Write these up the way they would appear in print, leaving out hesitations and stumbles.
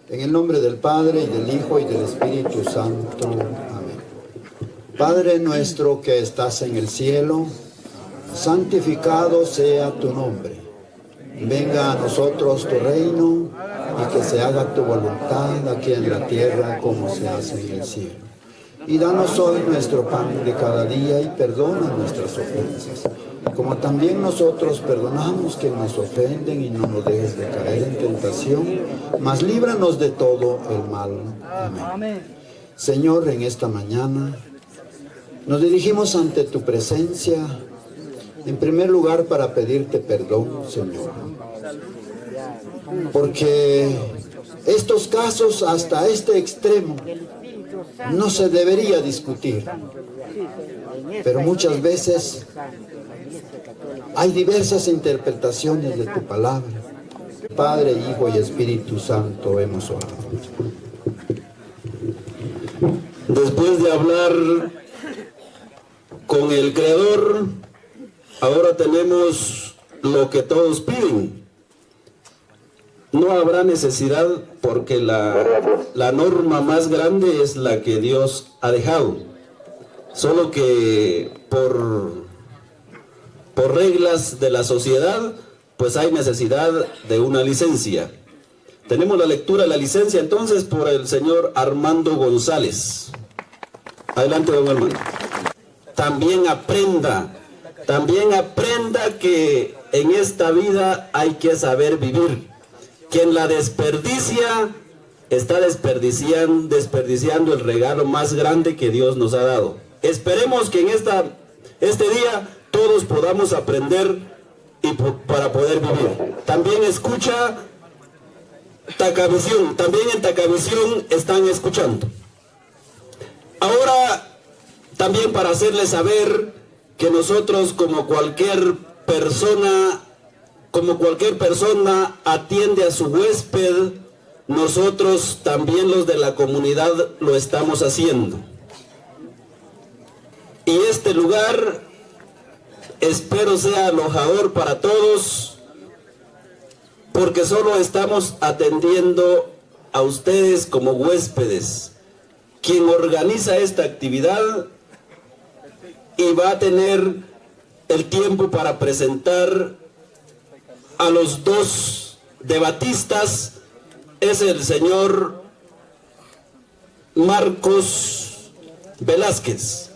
En el nombre del Padre, y del Hijo, y del Espíritu Santo. Amén. Padre nuestro que estás en el cielo, santificado sea tu nombre. Venga a nosotros tu reino, y que se haga tu voluntad aquí en la tierra como se hace en el cielo. Y danos hoy nuestro pan de cada día, y perdona nuestras ofensas, como también nosotros perdonamos que nos ofenden, y no nos dejes de caer en tentación, mas líbranos de todo el mal. Amén. Señor, en esta mañana nos dirigimos ante tu presencia, en primer lugar para pedirte perdón, Señor, porque estos casos hasta este extremo no se debería discutir, pero muchas veces hay diversas interpretaciones de tu palabra. Padre, Hijo y Espíritu Santo, hemos orado. Después de hablar con el Creador, ahora tenemos lo que todos piden. No habrá necesidad porque la norma más grande es la que Dios ha dejado. Solo que por reglas de la sociedad, pues hay necesidad de una licencia. Tenemos la lectura de la licencia entonces por el señor Armando González. Adelante, don Armando. También aprenda que en esta vida hay que saber vivir. Quien la desperdicia, está desperdiciando el regalo más grande que Dios nos ha dado. Esperemos que en este día todos podamos aprender para poder vivir. También escucha Tacavisión, también en Tacavisión están escuchando. Ahora, también para hacerles saber que nosotros como cualquier persona atiende a su huésped, nosotros también los de la comunidad lo estamos haciendo. Y este lugar espero sea alojador para todos, porque solo estamos atendiendo a ustedes como huéspedes. Quien organiza esta actividad y va a tener el tiempo para presentar a los dos debatistas es el señor Marcos Velázquez.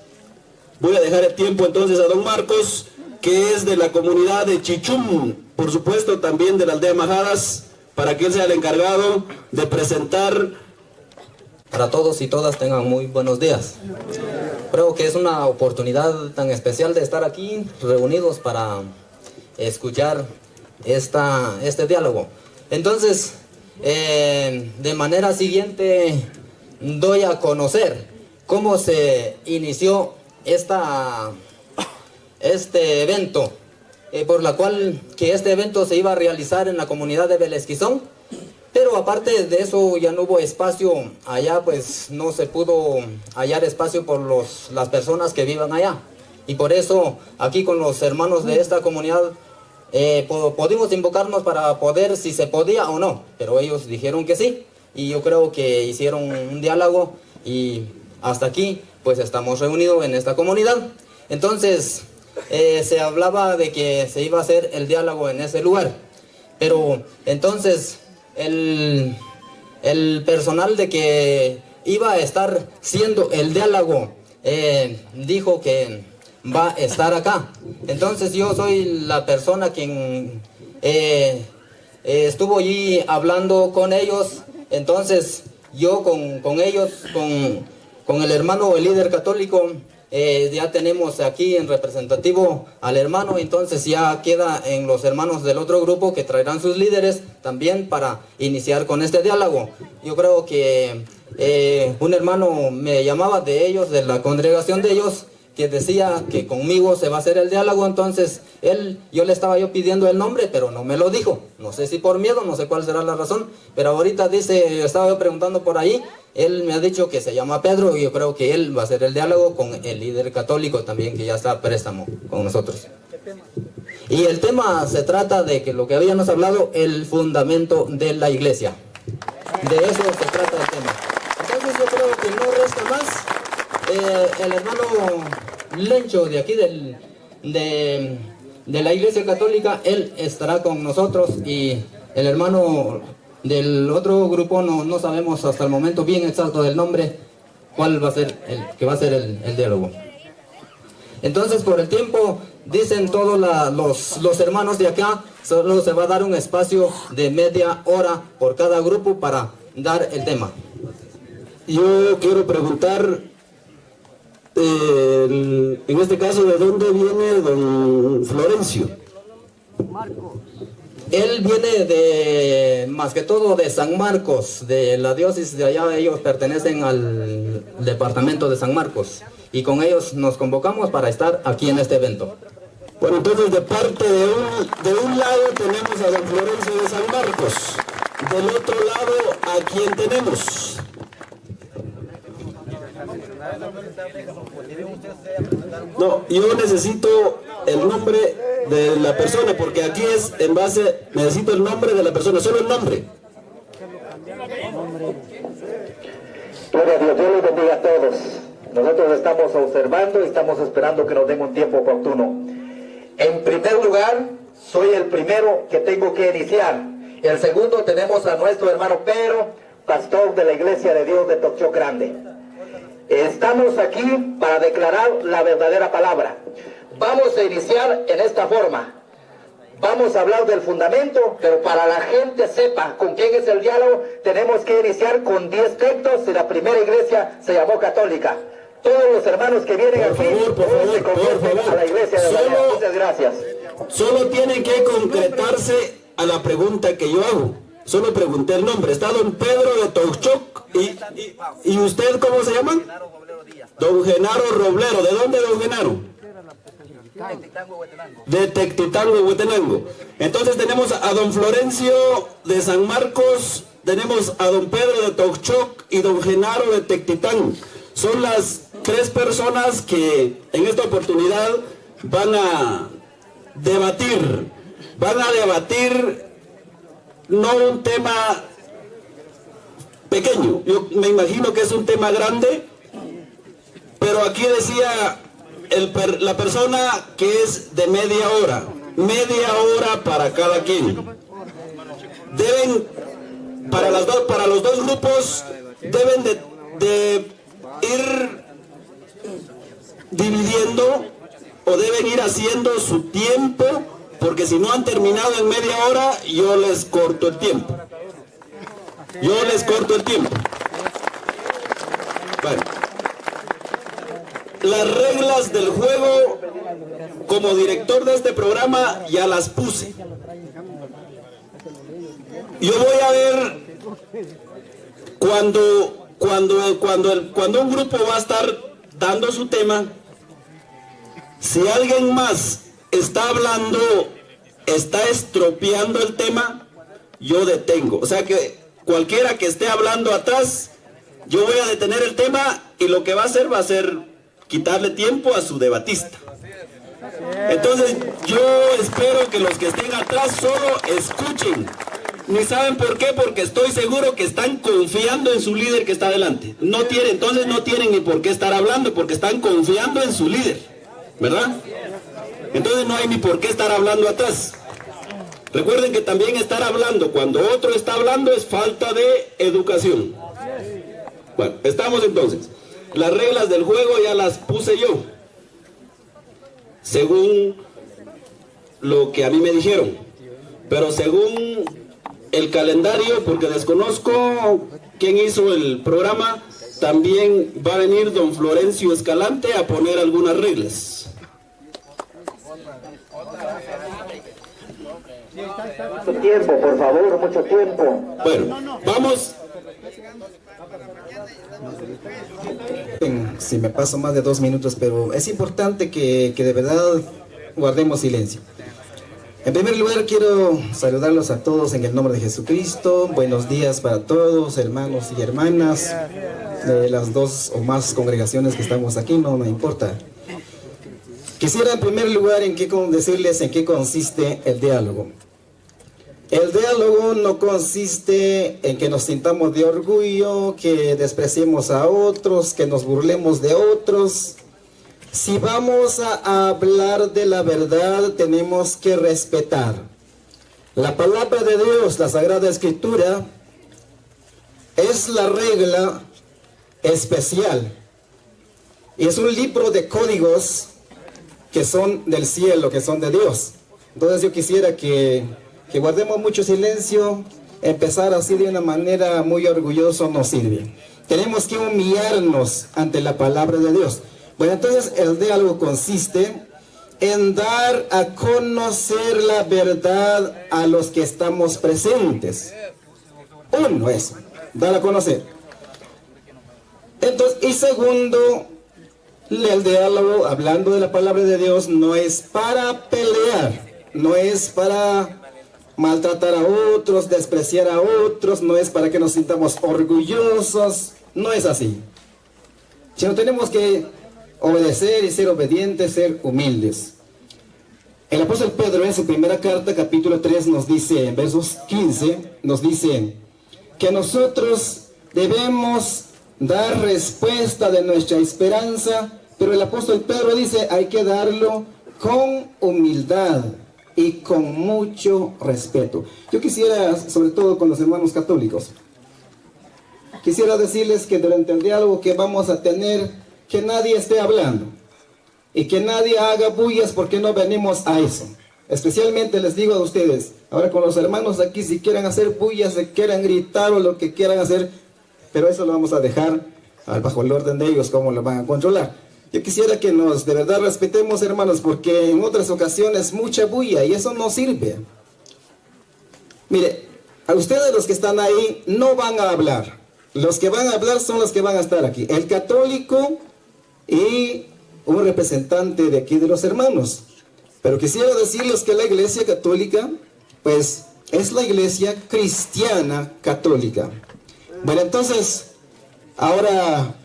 Voy a dejar el tiempo entonces a don Marcos, que es de la comunidad de Chichum, por supuesto también de la aldea Majadas, para que él sea el encargado de presentar. Para todos y todas tengan muy buenos días. Creo que es una oportunidad tan especial de estar aquí reunidos para escuchar este diálogo. Entonces, de manera siguiente doy a conocer cómo se inició este evento, por la cual que este evento se iba a realizar en la comunidad de Belesquizón, pero aparte de eso ya no hubo espacio allá, pues no se pudo hallar espacio por las personas que vivan allá, y por eso aquí con los hermanos de esta comunidad pudimos invocarnos para poder si se podía o no, pero ellos dijeron que sí, y yo creo que hicieron un diálogo y hasta aquí pues estamos reunidos en esta comunidad. Entonces se hablaba de que se iba a hacer el diálogo en ese lugar, pero entonces el personal de que iba a estar siendo el diálogo dijo que va a estar acá. Entonces yo soy la persona quien estuvo allí hablando con ellos. Entonces yo con ellos, con el hermano, el líder católico, ya tenemos aquí en representativo al hermano, entonces ya queda en los hermanos del otro grupo que traerán sus líderes también para iniciar con este diálogo. Yo creo que un hermano me llamaba de ellos, de la congregación de ellos, que decía que conmigo se va a hacer el diálogo. Entonces yo le estaba pidiendo el nombre, pero no me lo dijo. No sé si por miedo, no sé cuál será la razón, pero ahorita dice, estaba yo preguntando por ahí, él me ha dicho que se llama Pedro, y yo creo que él va a hacer el diálogo con el líder católico también, que ya está a préstamo con nosotros. Y el tema se trata de que lo que habíamos hablado, el fundamento de la iglesia. De eso se trata el tema. Entonces yo creo que no resta más. El hermano Lencho de aquí de la Iglesia Católica, él estará con nosotros, y el hermano del otro grupo no sabemos hasta el momento bien exacto del nombre cuál va a ser el diálogo. Entonces, por el tiempo, dicen todos los hermanos de acá, solo se va a dar un espacio de media hora por cada grupo para dar el tema. Yo quiero preguntar, en este caso, ¿de dónde viene don Florencio? Él viene más que todo de San Marcos, de la diócesis de allá. Ellos pertenecen al departamento de San Marcos, y con ellos nos convocamos para estar aquí en este evento. Bueno, entonces de parte de un lado tenemos a don Florencio de San Marcos, del otro lado ¿a quién tenemos? No, yo necesito el nombre de la persona, porque aquí es en base, necesito el nombre de la persona, solo el nombre. Gloria a Dios, Dios les bendiga a todos. Nosotros estamos observando y estamos esperando que nos den un tiempo oportuno. En primer lugar, soy el primero que tengo que iniciar. El segundo, tenemos a nuestro hermano Pedro, pastor de la Iglesia de Dios de Tocchó Grande. Estamos aquí para declarar la verdadera palabra. Vamos a iniciar en esta forma. Vamos a hablar del fundamento, pero para la gente sepa con quién es el diálogo, tenemos que iniciar con 10 textos, y la primera iglesia se llamó católica. Todos los hermanos que vienen aquí se convierten a la iglesia de María. Muchas gracias. Solo tienen que concretarse a la pregunta que yo hago. Solo pregunté el nombre. Está don Pedro de Tocchó. ¿Y usted cómo se llama? Don Genaro Roblero. ¿De dónde, don Genaro? De Tectitango, Huetenango. Entonces tenemos a don Florencio de San Marcos, tenemos a don Pedro de Tocchó y don Genaro de Tectitango. Son las 3 personas que en esta oportunidad van a debatir no un tema pequeño, yo me imagino que es un tema grande, pero aquí decía la persona que es de media hora para cada quien. Deben, para los dos grupos, deben de ir dividiendo, o deben ir haciendo su tiempo, porque si no han terminado en media hora, yo les corto el tiempo. Bueno, las reglas del juego, como director de este programa, ya las puse. Yo voy a ver cuando un grupo va a estar dando su tema, si alguien más está hablando, está estropeando el tema, yo detengo. O sea que cualquiera que esté hablando atrás, yo voy a detener el tema, y lo que va a hacer quitarle tiempo a su debatista. Entonces yo espero que los que estén atrás solo escuchen. Ni saben por qué, porque estoy seguro que están confiando en su líder que está adelante. Entonces no tienen ni por qué estar hablando, porque están confiando en su líder, ¿verdad? Entonces no hay ni por qué estar hablando atrás. Recuerden que también estar hablando cuando otro está hablando es falta de educación. Bueno, estamos entonces. Las reglas del juego ya las puse yo, según lo que a mí me dijeron, pero según el calendario, porque desconozco quién hizo el programa, también va a venir don Florencio Escalante a poner algunas reglas. Mucho tiempo, por favor, mucho tiempo. Bueno, vamos. Si me paso más de 2 minutos, pero es importante que de verdad guardemos silencio. En primer lugar, quiero saludarlos a todos en el nombre de Jesucristo. Buenos días para todos, hermanos y hermanas de las 2 o más congregaciones que estamos aquí, no me importa. Quisiera en primer lugar decirles en qué consiste el diálogo. El diálogo no consiste en que nos sintamos de orgullo, que despreciemos a otros, que nos burlemos de otros. Si vamos a hablar de la verdad, tenemos que respetar la palabra de Dios, la Sagrada Escritura. Es la regla especial y es un libro de códigos que son del cielo, que son de Dios. Entonces yo quisiera que guardemos mucho silencio. Empezar así de una manera muy orgullosa no sirve. Tenemos que humillarnos ante la palabra de Dios. Bueno, entonces el diálogo consiste en dar a conocer la verdad a los que estamos presentes. Uno, eso, dar a conocer. Entonces, y segundo, el diálogo, hablando de la palabra de Dios, no es para pelear, no es para maltratar a otros, despreciar a otros, no es para que nos sintamos orgullosos, no es así. Sino tenemos que obedecer y ser obedientes, ser humildes. El apóstol Pedro en su primera carta, capítulo 3, nos dice, en versos 15, nos dice que nosotros debemos dar respuesta de nuestra esperanza, pero el apóstol Pedro dice, hay que darlo con humildad y con mucho respeto. Yo quisiera, sobre todo con los hermanos católicos, quisiera decirles que durante el diálogo que vamos a tener, que nadie esté hablando y que nadie haga bullas, porque no venimos a eso. Especialmente les digo a ustedes, ahora con los hermanos aquí, si quieren hacer bullas, si quieren gritar o lo que quieran hacer, pero eso lo vamos a dejar bajo el orden de ellos, cómo lo van a controlar. Yo quisiera que nos de verdad respetemos, hermanos, porque en otras ocasiones mucha bulla y eso no sirve. Mire, a ustedes los que están ahí no van a hablar. Los que van a hablar son los que van a estar aquí. El católico y un representante de aquí de los hermanos. Pero quisiera decirles que la iglesia católica, pues, es la iglesia cristiana católica. Bueno, entonces, ahora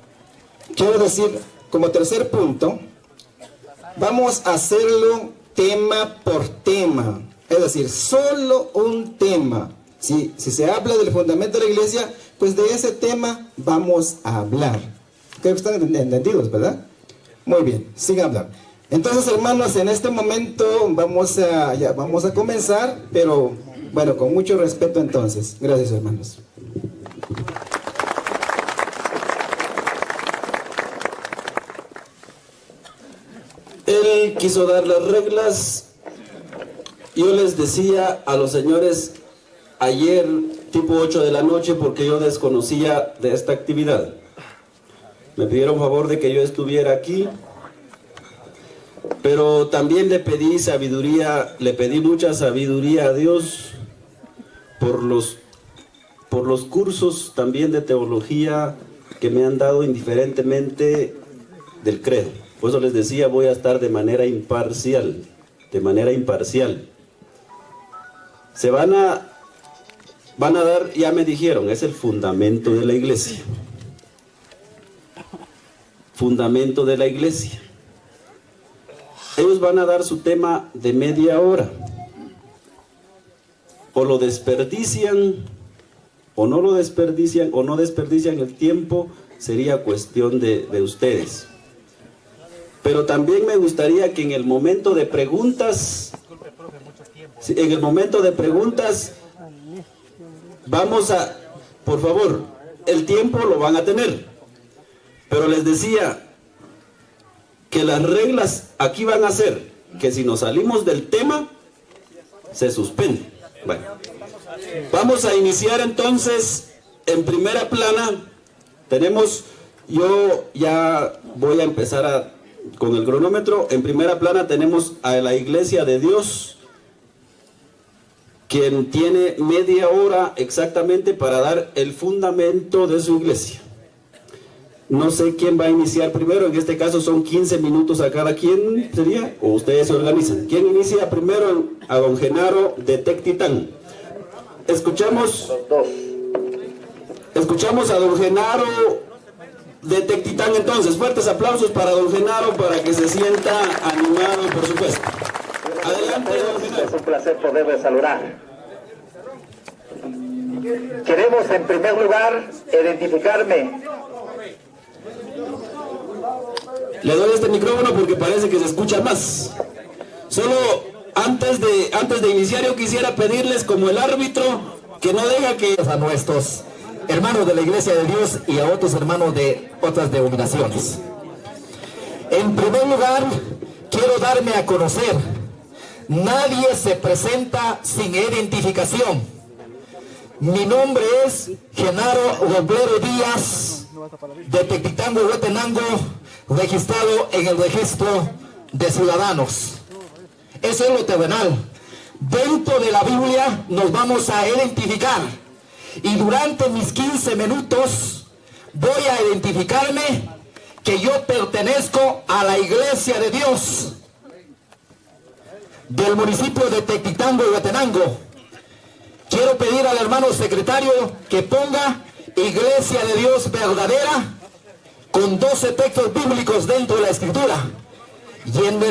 quiero decir, como tercer punto, vamos a hacerlo tema por tema. Es decir, solo un tema. Si se habla del fundamento de la iglesia, pues de ese tema vamos a hablar. Creo que están entendidos, ¿verdad? Muy bien, sigan hablando. Entonces, hermanos, en este momento vamos a comenzar, pero bueno, con mucho respeto entonces. Gracias, hermanos. Él quiso dar las reglas. Yo les decía a los señores ayer, tipo 8 de la noche, porque yo desconocía de esta actividad. Me pidieron favor de que yo estuviera aquí, pero también le pedí sabiduría, le pedí mucha sabiduría a Dios por los cursos también de teología que me han dado indiferentemente del credo. Por eso les decía, voy a estar de manera imparcial, Se van a dar, ya me dijeron, es el fundamento de la iglesia. Fundamento de la iglesia. Ellos van a dar su tema de media hora. O lo desperdician, o no lo desperdician, o no desperdician el tiempo, sería cuestión de ustedes. Pero también me gustaría que en el momento de preguntas, vamos a, por favor, el tiempo lo van a tener. Pero les decía que las reglas aquí van a ser que si nos salimos del tema, se suspende. Bueno, vamos a iniciar entonces en primera plana. Yo ya voy a empezar con el cronómetro. En primera plana tenemos a la Iglesia de Dios, quien tiene media hora exactamente para dar el fundamento de su iglesia. No sé quién va a iniciar primero, en este caso son 15 minutos a cada quien, ¿sería? ¿O ustedes se organizan? ¿Quién inicia primero? A don Genaro de Tectitán. Escuchamos a don Genaro de Tectitán entonces. Fuertes aplausos para don Genaro para que se sienta animado, por supuesto. Adelante, don Genaro. Es un placer poderles saludar. Queremos en primer lugar identificarme. Le doy este micrófono porque parece que se escucha más. Solo antes de iniciar yo quisiera pedirles como el árbitro que no deja que a nuestros hermanos de la Iglesia de Dios y a otros hermanos de otras denominaciones. En primer lugar, quiero darme a conocer. Nadie se presenta sin identificación. Mi nombre es Genaro Robledo Díaz, de Tequititango, Huetenango, registrado en el registro de ciudadanos. Eso es lo terrenal. Dentro de la Biblia nos vamos a identificar. Y durante mis 15 minutos voy a identificarme que yo pertenezco a la Iglesia de Dios del municipio de Tequititango y Huetenango. Quiero pedir al hermano secretario que ponga Iglesia de Dios verdadera con 12 textos bíblicos dentro de la Escritura. Y en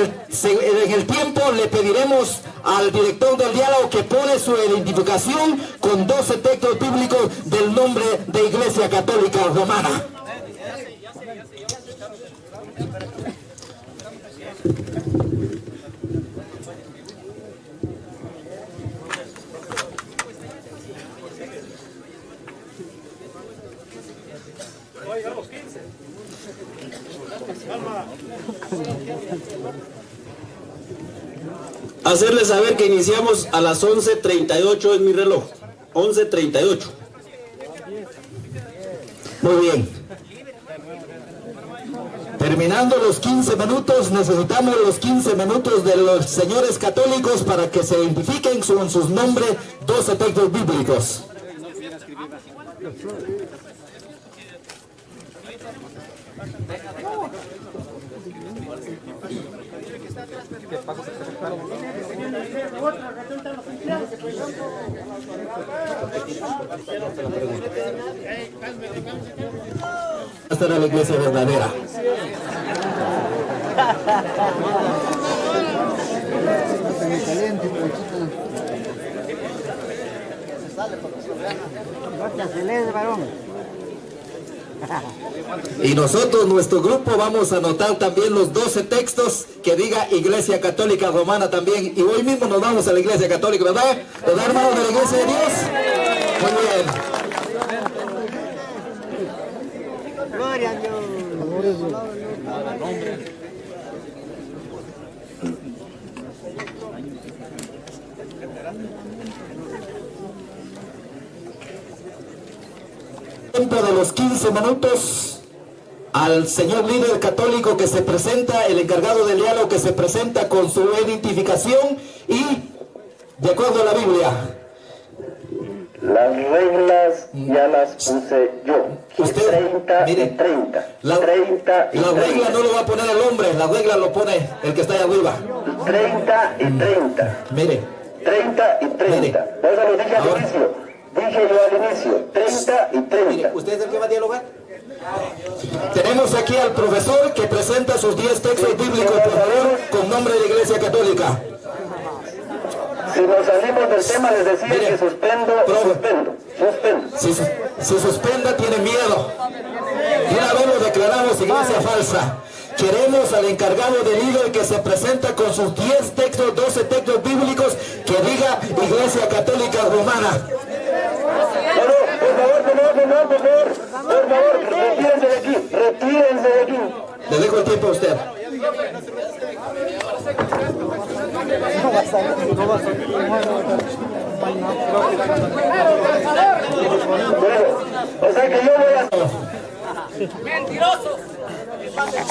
el tiempo le pediremos al director del diálogo que pone su identificación con 12 textos bíblicos del nombre de Iglesia Católica Romana. Hacerles saber que iniciamos a las 11:38 en mi reloj. 11:38. Muy bien. Terminando los 15 minutos, necesitamos los 15 minutos de los señores católicos para que se identifiquen con sus nombres 12 textos bíblicos. Esta era la iglesia verdadera. Y nosotros, nuestro grupo, vamos a anotar también los 12 textos que diga Iglesia Católica Romana también. Y hoy mismo nos vamos a la Iglesia Católica, ¿verdad? ¿Verdad, hermanos de la Iglesia de Dios? Muy bien. Gloria a Dios. Dentro de los 15 minutos, al señor líder católico que se presenta, el encargado del diálogo que se presenta con su identificación y de acuerdo a la Biblia. Las reglas ya las puse yo. Usted, 30 mire, y 30. La 30 y 30. regla no lo va a poner el hombre, la regla lo pone el que está ahí arriba. 30 y 30. Mire. 30 y 30. Mire. Por eso lo dije al Ahora. inicio. Dije yo al inicio. 30 y 30. Mire, ¿usted es el que va a dialogar? Tenemos aquí al profesor que presenta sus 10 textos bíblicos, por favor, con nombre de la Iglesia Católica. Si nos salimos del tema, les decía Mire, que suspendo. Si suspenda, tiene miedo. Y una vez lo declaramos iglesia falsa. Queremos al encargado del líder que se presenta con sus 10 textos, 12 textos bíblicos, que diga Iglesia Católica Romana. Por favor, retírense de aquí. Le dejo el tiempo a usted. O sea que yo voy a...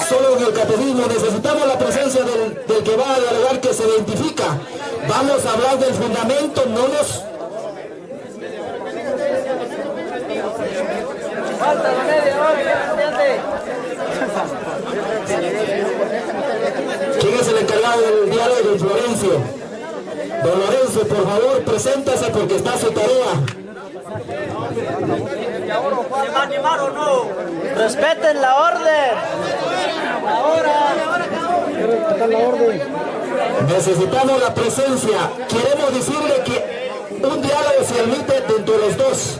Solo en el catecismo necesitamos la presencia del que va a dialogar, que se identifica. Vamos a hablar del fundamento, no nos... ¿Quién es el encargado del diálogo? Don Florencio. Don Lorenzo, por favor, preséntase porque está su tarea. ¿Se va a animar o no? Respeten la orden. Necesitamos la presencia. Queremos decirle que un diálogo se admite dentro entre los dos.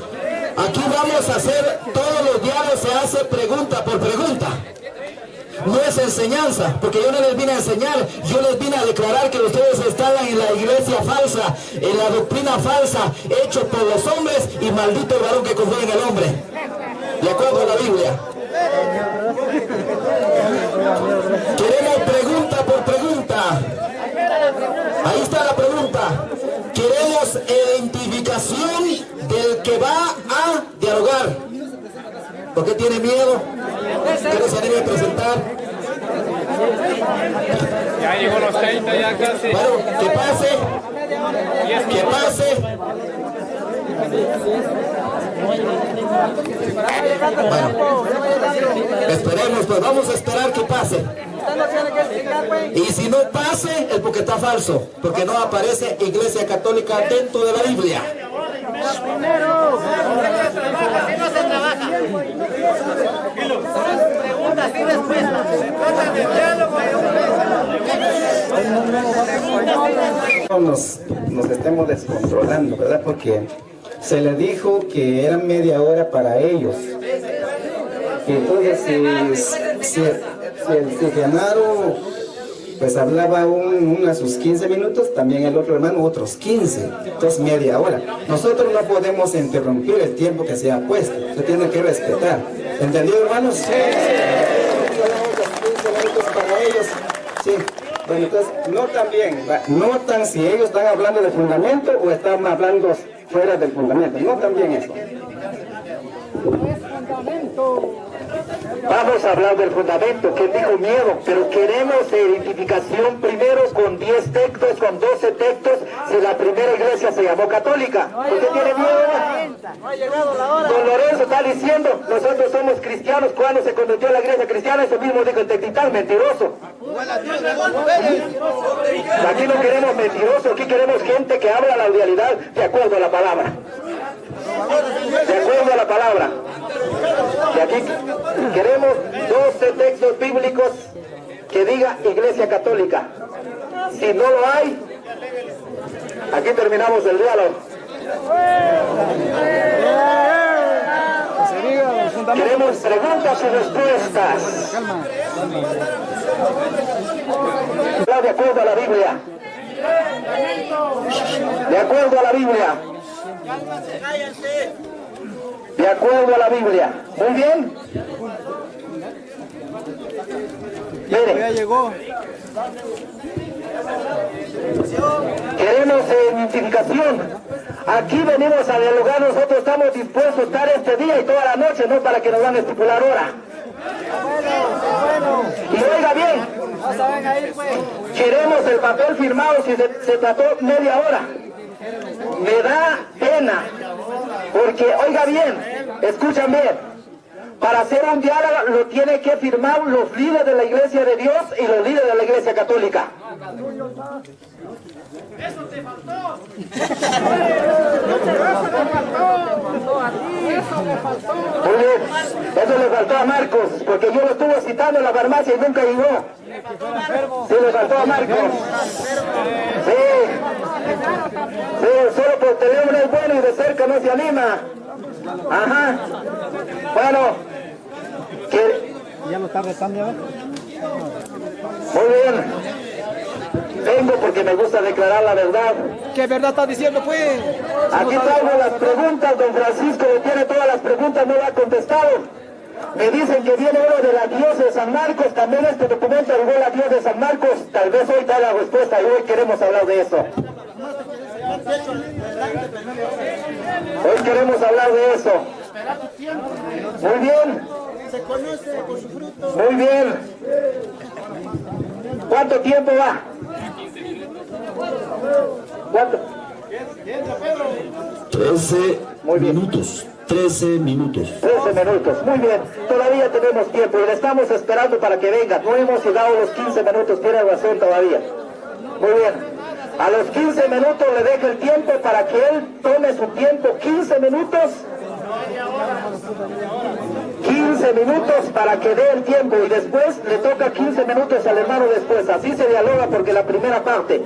Aquí vamos a hacer, todos los diálogos se hace pregunta por pregunta. No es enseñanza, porque yo no les vine a enseñar, yo les vine a declarar que ustedes estaban en la iglesia falsa, en la doctrina falsa, hecho por los hombres, y maldito el varón que confía en el hombre, de acuerdo a la Biblia. Queremos pregunta por pregunta. Ahí está la pregunta. Queremos identificación del que va a dialogar. ¿Por qué tiene miedo? ¿Qué no se anime a presentar? Ya llegó los 30, ya casi. Bueno, que pase. Que pase. Bueno, esperemos, pues vamos a esperar que pase. Y si no pase, es porque está falso, porque no aparece Iglesia Católica dentro de la Biblia. Nos estemos descontrolando, ¿verdad? Porque se le dijo que era media hora para ellos. Y entonces si el Genaro pues hablaba a sus 15 minutos, también el otro hermano otros 15, entonces media hora. Nosotros no podemos interrumpir el tiempo que se ha puesto, se tiene que respetar. ¿Entendido, hermanos? Sí. 15 minutos para ellos. Sí. Bueno, entonces notan si ellos están hablando de fundamento o están hablando fuera del fundamento. Notan bien eso. Vamos a hablar del fundamento, que dijo miedo, pero queremos identificación primero con 10 textos, con 12 textos, si la primera iglesia se llamó católica. ¿Por qué tiene miedo? Don Lorenzo está diciendo, nosotros somos cristianos, cuando se convirtió a la iglesia cristiana, eso mismo dijo el textital, mentiroso. Aquí no queremos mentirosos, aquí queremos gente que habla la realidad de acuerdo a la palabra. De acuerdo a la palabra. Y aquí queremos 12 textos bíblicos que diga Iglesia Católica. Si no lo hay, aquí terminamos el diálogo. Queremos preguntas y respuestas. De acuerdo a la Biblia. De acuerdo a la Biblia. De acuerdo a la Biblia. Muy bien. Miren. Ya llegó. Queremos identificación. Aquí venimos a dialogar, nosotros estamos dispuestos a estar este día y toda la noche, no para que nos van a estipular hora. Y oiga bien, queremos el papel firmado si se trató media hora. Me da pena, porque oiga bien, escuchen bien, para hacer un diálogo lo tiene que firmar los líderes de la Iglesia de Dios y los líderes de la Iglesia Católica. Eso te faltó. Muy bien, eso le faltó a Marcos, porque yo lo estuve citando en la farmacia y nunca llegó. Sí, le faltó a Marcos. Sí, solo por teléfono es bueno y de cerca no se anima. Ajá. Bueno, Ya lo está rezando, ¿ya ves? muy bien. Vengo porque me gusta declarar la verdad. ¿Qué verdad estás diciendo, pues? Aquí traigo las preguntas, don Francisco le tiene todas las preguntas, no lo ha contestado. Me dicen que viene uno de la diócesis de San Marcos, también este documento llegó la diócesis de San Marcos, tal vez hoy está la respuesta y hoy queremos hablar de eso. Hoy queremos hablar de eso. Muy bien. Muy bien. ¿Cuánto tiempo va? ¿Cuánto? 13 minutos. 13 minutos. 13 minutos, muy bien, todavía tenemos tiempo y le estamos esperando para que venga, no hemos llegado a los 15 minutos, tiene razón todavía. Muy bien, a los 15 minutos le dejo el tiempo para que él tome su tiempo, 15 minutos. 15 minutos para que dé el tiempo y después le toca 15 minutos al hermano después, así se dialoga porque la primera parte.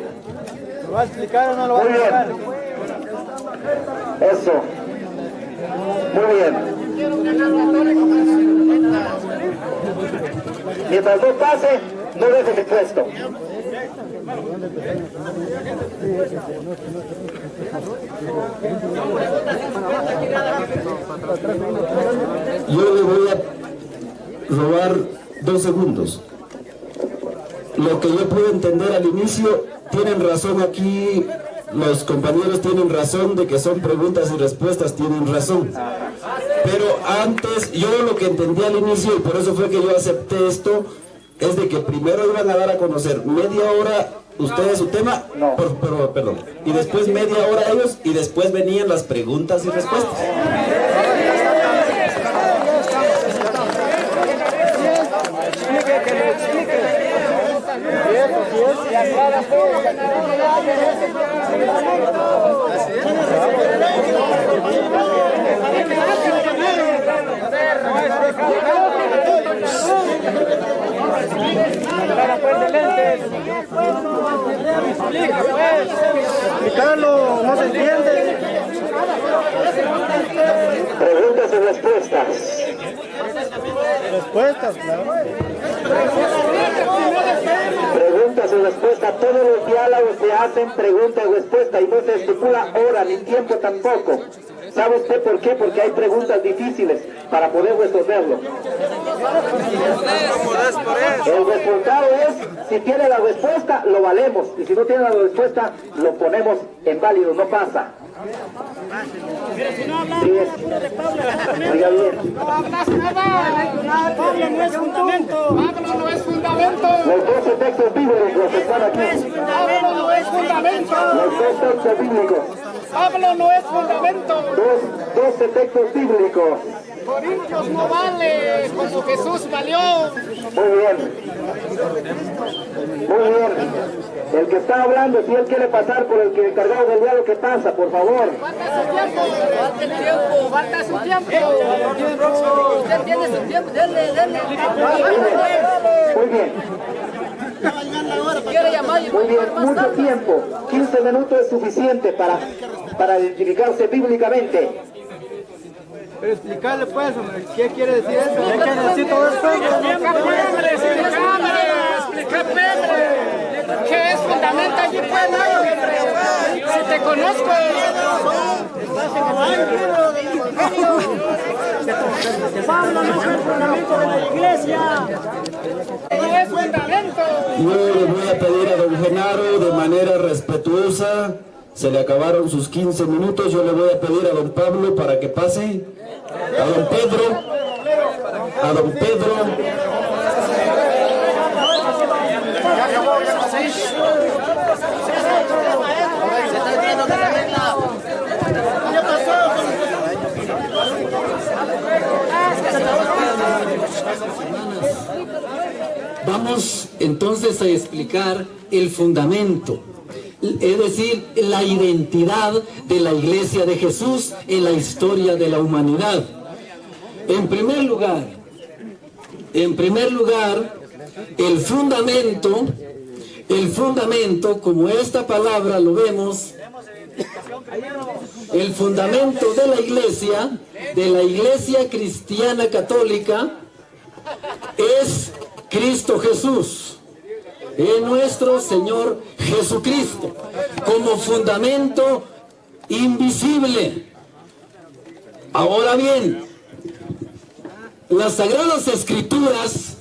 ¿Lo va a explicar o no lo va a Muy explicar? bien. Eso. Muy bien. Mientras no pase, no deje de puesto. Yo le voy a robar 2 segundos. Lo que yo puedo entender al inicio, tienen razón aquí, los compañeros tienen razón de que son preguntas y respuestas, tienen razón. Pero antes, yo lo que entendí al inicio, y por eso fue que yo acepté esto, es de que primero iban a dar a conocer media hora ustedes su tema, perdón, y después media hora ellos, y después venían las preguntas y respuestas. Carlos, no se entiende. Preguntas y respuestas. Respuestas, claro. Preguntas y respuestas. Todos los diálogos se hacen pregunta y respuesta y no se estipula hora ni tiempo tampoco. ¿Sabe usted por qué? Porque hay preguntas difíciles para poder resolverlo. El resultado es, si tiene la respuesta, lo valemos. Y si no tiene la respuesta, lo ponemos en válido, no pasa. Sí es. Oiga bien. Pablo no es fundamento. Pablo no es fundamento. Los 12 textos bíblicos están aquí. Pablo no es fundamento. Los 2 textos bíblicos. Pablo no es fundamento. 12 textos bíblicos. Corintios no vale, como Jesús valió. Muy bien. Muy bien. El que está hablando, si él quiere pasar por el que encargado del diálogo, que pasa, por favor. Falta su tiempo. Falta el tiempo. Falta su tiempo. Usted tiene su tiempo. Denle. Muy bien. Muy bien, mucho tiempo. 15 minutos es suficiente para identificarse bíblicamente. Pero explicarle pues, hombre, ¿qué quiere decir eso? ¿Qué necesito todo esto? Explícame. ¿Qué es fundamento allí pues? Si te conozco. Pablo no es el fundamento de la iglesia. No es fundamento. Yo le voy a pedir a don Genaro de manera respetuosa, se le acabaron sus 15 minutos, yo le voy a pedir a don Pablo para que pase, a don Pedro, Vamos entonces a explicar el fundamento, es decir, la identidad de la Iglesia de Jesús en la historia de la humanidad. En primer lugar, el fundamento, como esta palabra lo vemos, el fundamento de la Iglesia cristiana católica, es Cristo Jesús, es nuestro Señor Jesucristo, como fundamento invisible. Ahora bien, las Sagradas Escrituras,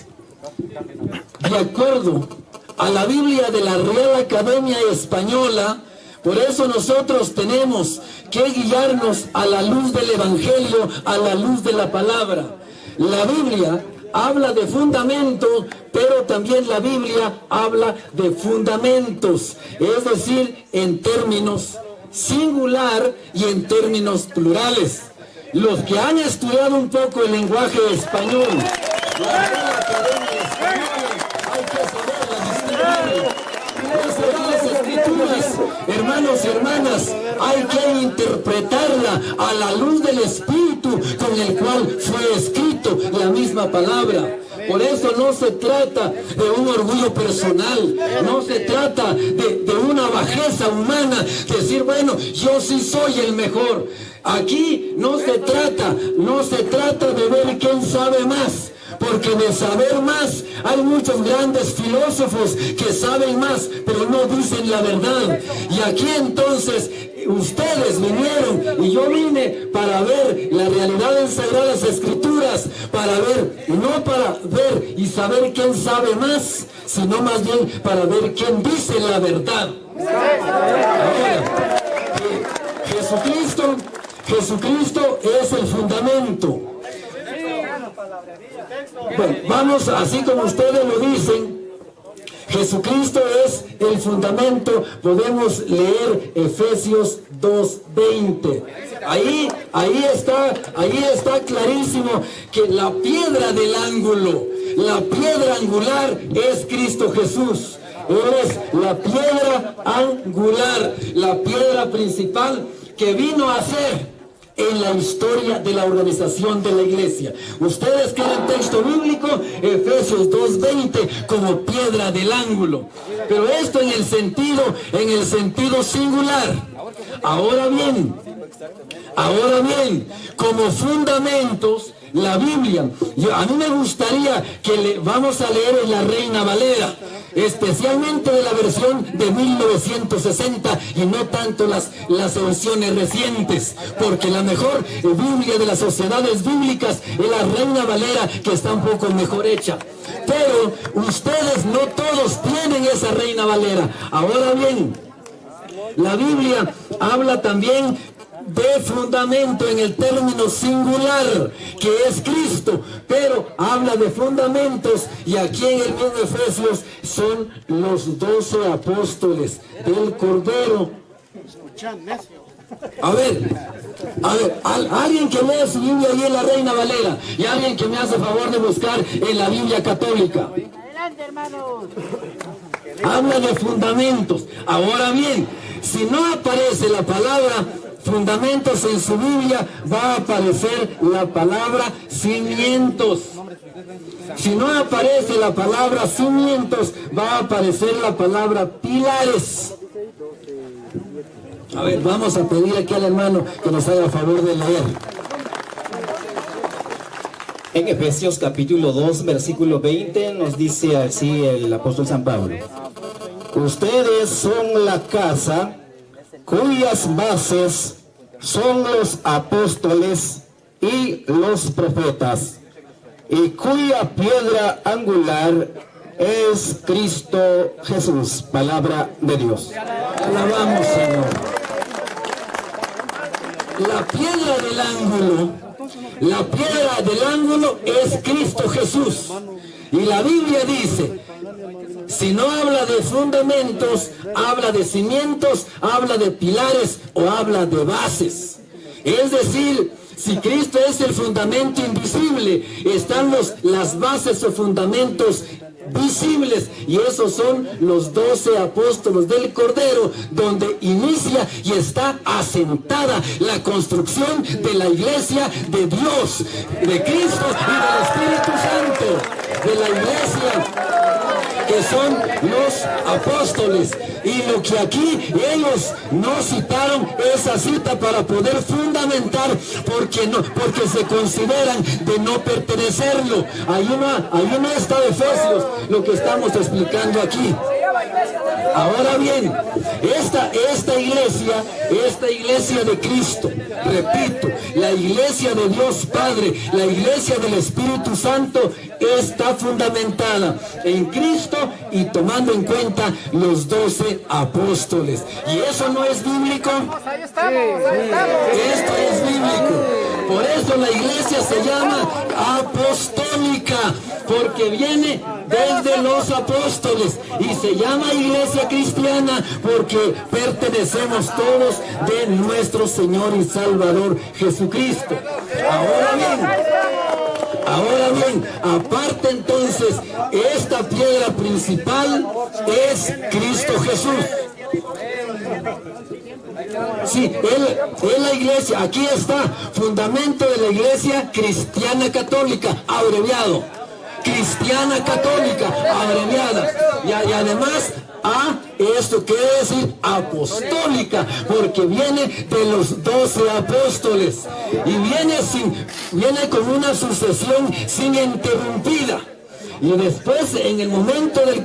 de acuerdo a la Biblia de la Real Academia Española, por eso nosotros tenemos que guiarnos a la luz del Evangelio, a la luz de la palabra. La Biblia habla de fundamentos, pero también la Biblia habla de fundamentos, es decir, en términos singular y en términos plurales. Los que han estudiado un poco el lenguaje español, las Escrituras, hermanos y hermanas, hay que interpretarla a la luz del Espíritu con el cual fue escrito la misma palabra. Por eso no se trata de un orgullo personal, no se trata de una bajeza humana, decir, bueno, yo sí soy el mejor. Aquí no se trata de ver quién sabe más. Porque de saber más, hay muchos grandes filósofos que saben más, pero no dicen la verdad. Y aquí entonces, ustedes vinieron y yo vine para ver la realidad en Sagradas Escrituras, para ver, no para ver y saber quién sabe más, sino más bien para ver quién dice la verdad. Ahora, Jesucristo es el fundamento. Bueno, vamos, así como ustedes lo dicen, Jesucristo es el fundamento. Podemos leer Efesios 2:20. Ahí está clarísimo que la piedra del ángulo, la piedra angular es Cristo Jesús. Él es la piedra angular, la piedra principal que vino a ser en la historia de la organización de la iglesia. Ustedes quieren texto bíblico, Efesios 2:20 como piedra del ángulo. Pero esto en el sentido singular. Ahora bien, como fundamentos, la Biblia, a mí me gustaría que vamos a leer en la Reina Valera, especialmente de la versión de 1960 y no tanto las versiones recientes, porque la mejor Biblia de las sociedades bíblicas es la Reina Valera, que está un poco mejor hecha. Pero ustedes no todos tienen esa Reina Valera. Ahora bien, la Biblia habla también de fundamento en el término singular, que es Cristo, pero habla de fundamentos, y aquí en el mismo Efesios son los 12 apóstoles del Cordero. A ver, alguien que lea su Biblia ahí en la Reina Valera, y alguien que me hace favor de buscar en la Biblia católica. Adelante, hermanos. Habla de fundamentos. Ahora bien, si no aparece la palabra fundamentos en su Biblia, va a aparecer la palabra cimientos. Si no aparece la palabra cimientos, va a aparecer la palabra pilares. A ver, vamos a pedir aquí al hermano que nos haga favor de leer. En Efesios capítulo 2, versículo 20, nos dice así el apóstol San Pablo: ustedes son la casa cuyas bases son los apóstoles y los profetas, y cuya piedra angular es Cristo Jesús. Palabra de Dios. Alabamos, Señor. La piedra del ángulo es Cristo Jesús. Y la Biblia dice, si no habla de fundamentos, habla de cimientos, habla de pilares o habla de bases. Es decir, si Cristo es el fundamento invisible, están las bases o fundamentos visibles, y esos son los 12 apóstoles del Cordero, donde inicia y está asentada la construcción de la iglesia de Dios, de Cristo y del Espíritu Santo, de la iglesia que son los apóstoles. Y lo que aquí ellos no citaron esa cita para poder fundamentar, porque se consideran de no pertenecerlo. Ahí no está Efesios, lo que estamos explicando aquí. Ahora bien, esta iglesia de Cristo, repito, la iglesia de Dios Padre, la iglesia del Espíritu Santo, está fundamentada en Cristo y tomando en cuenta los 12 apóstoles. ¿Y eso no es bíblico? Esto es bíblico. Por eso la iglesia se llama apostólica, porque viene desde los apóstoles, y se llama iglesia cristiana porque pertenecemos todos de nuestro Señor y Salvador Jesucristo. Ahora bien, aparte entonces, esta piedra principal es Cristo Jesús. Sí, él la iglesia, aquí está, fundamento de la iglesia cristiana católica, abreviado, Cristiana Católica, abreviada. Y además, esto quiere decir apostólica, porque viene de los 12 apóstoles. Y viene con una sucesión sin interrumpida. Y después, en el momento de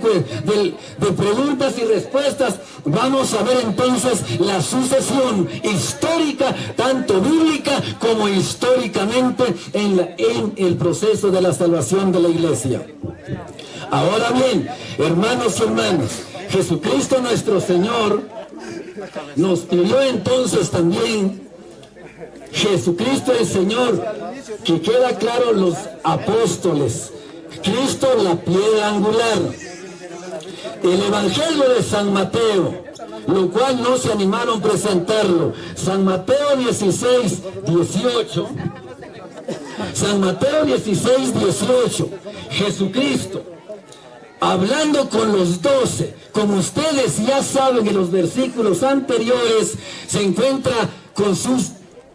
preguntas y respuestas, vamos a ver entonces la sucesión histórica, tanto bíblica como históricamente en el proceso de la salvación de la iglesia. Ahora bien, hermanos y hermanas, Jesucristo nuestro Señor nos pidió entonces también, Jesucristo el Señor, que queda claro, los apóstoles, Cristo la piedra angular. El Evangelio de San Mateo, lo cual no se animaron a presentarlo. San Mateo 16, 18. San Mateo 16, 18. Jesucristo, hablando con los 12, como ustedes ya saben, en los versículos anteriores, se encuentra con sus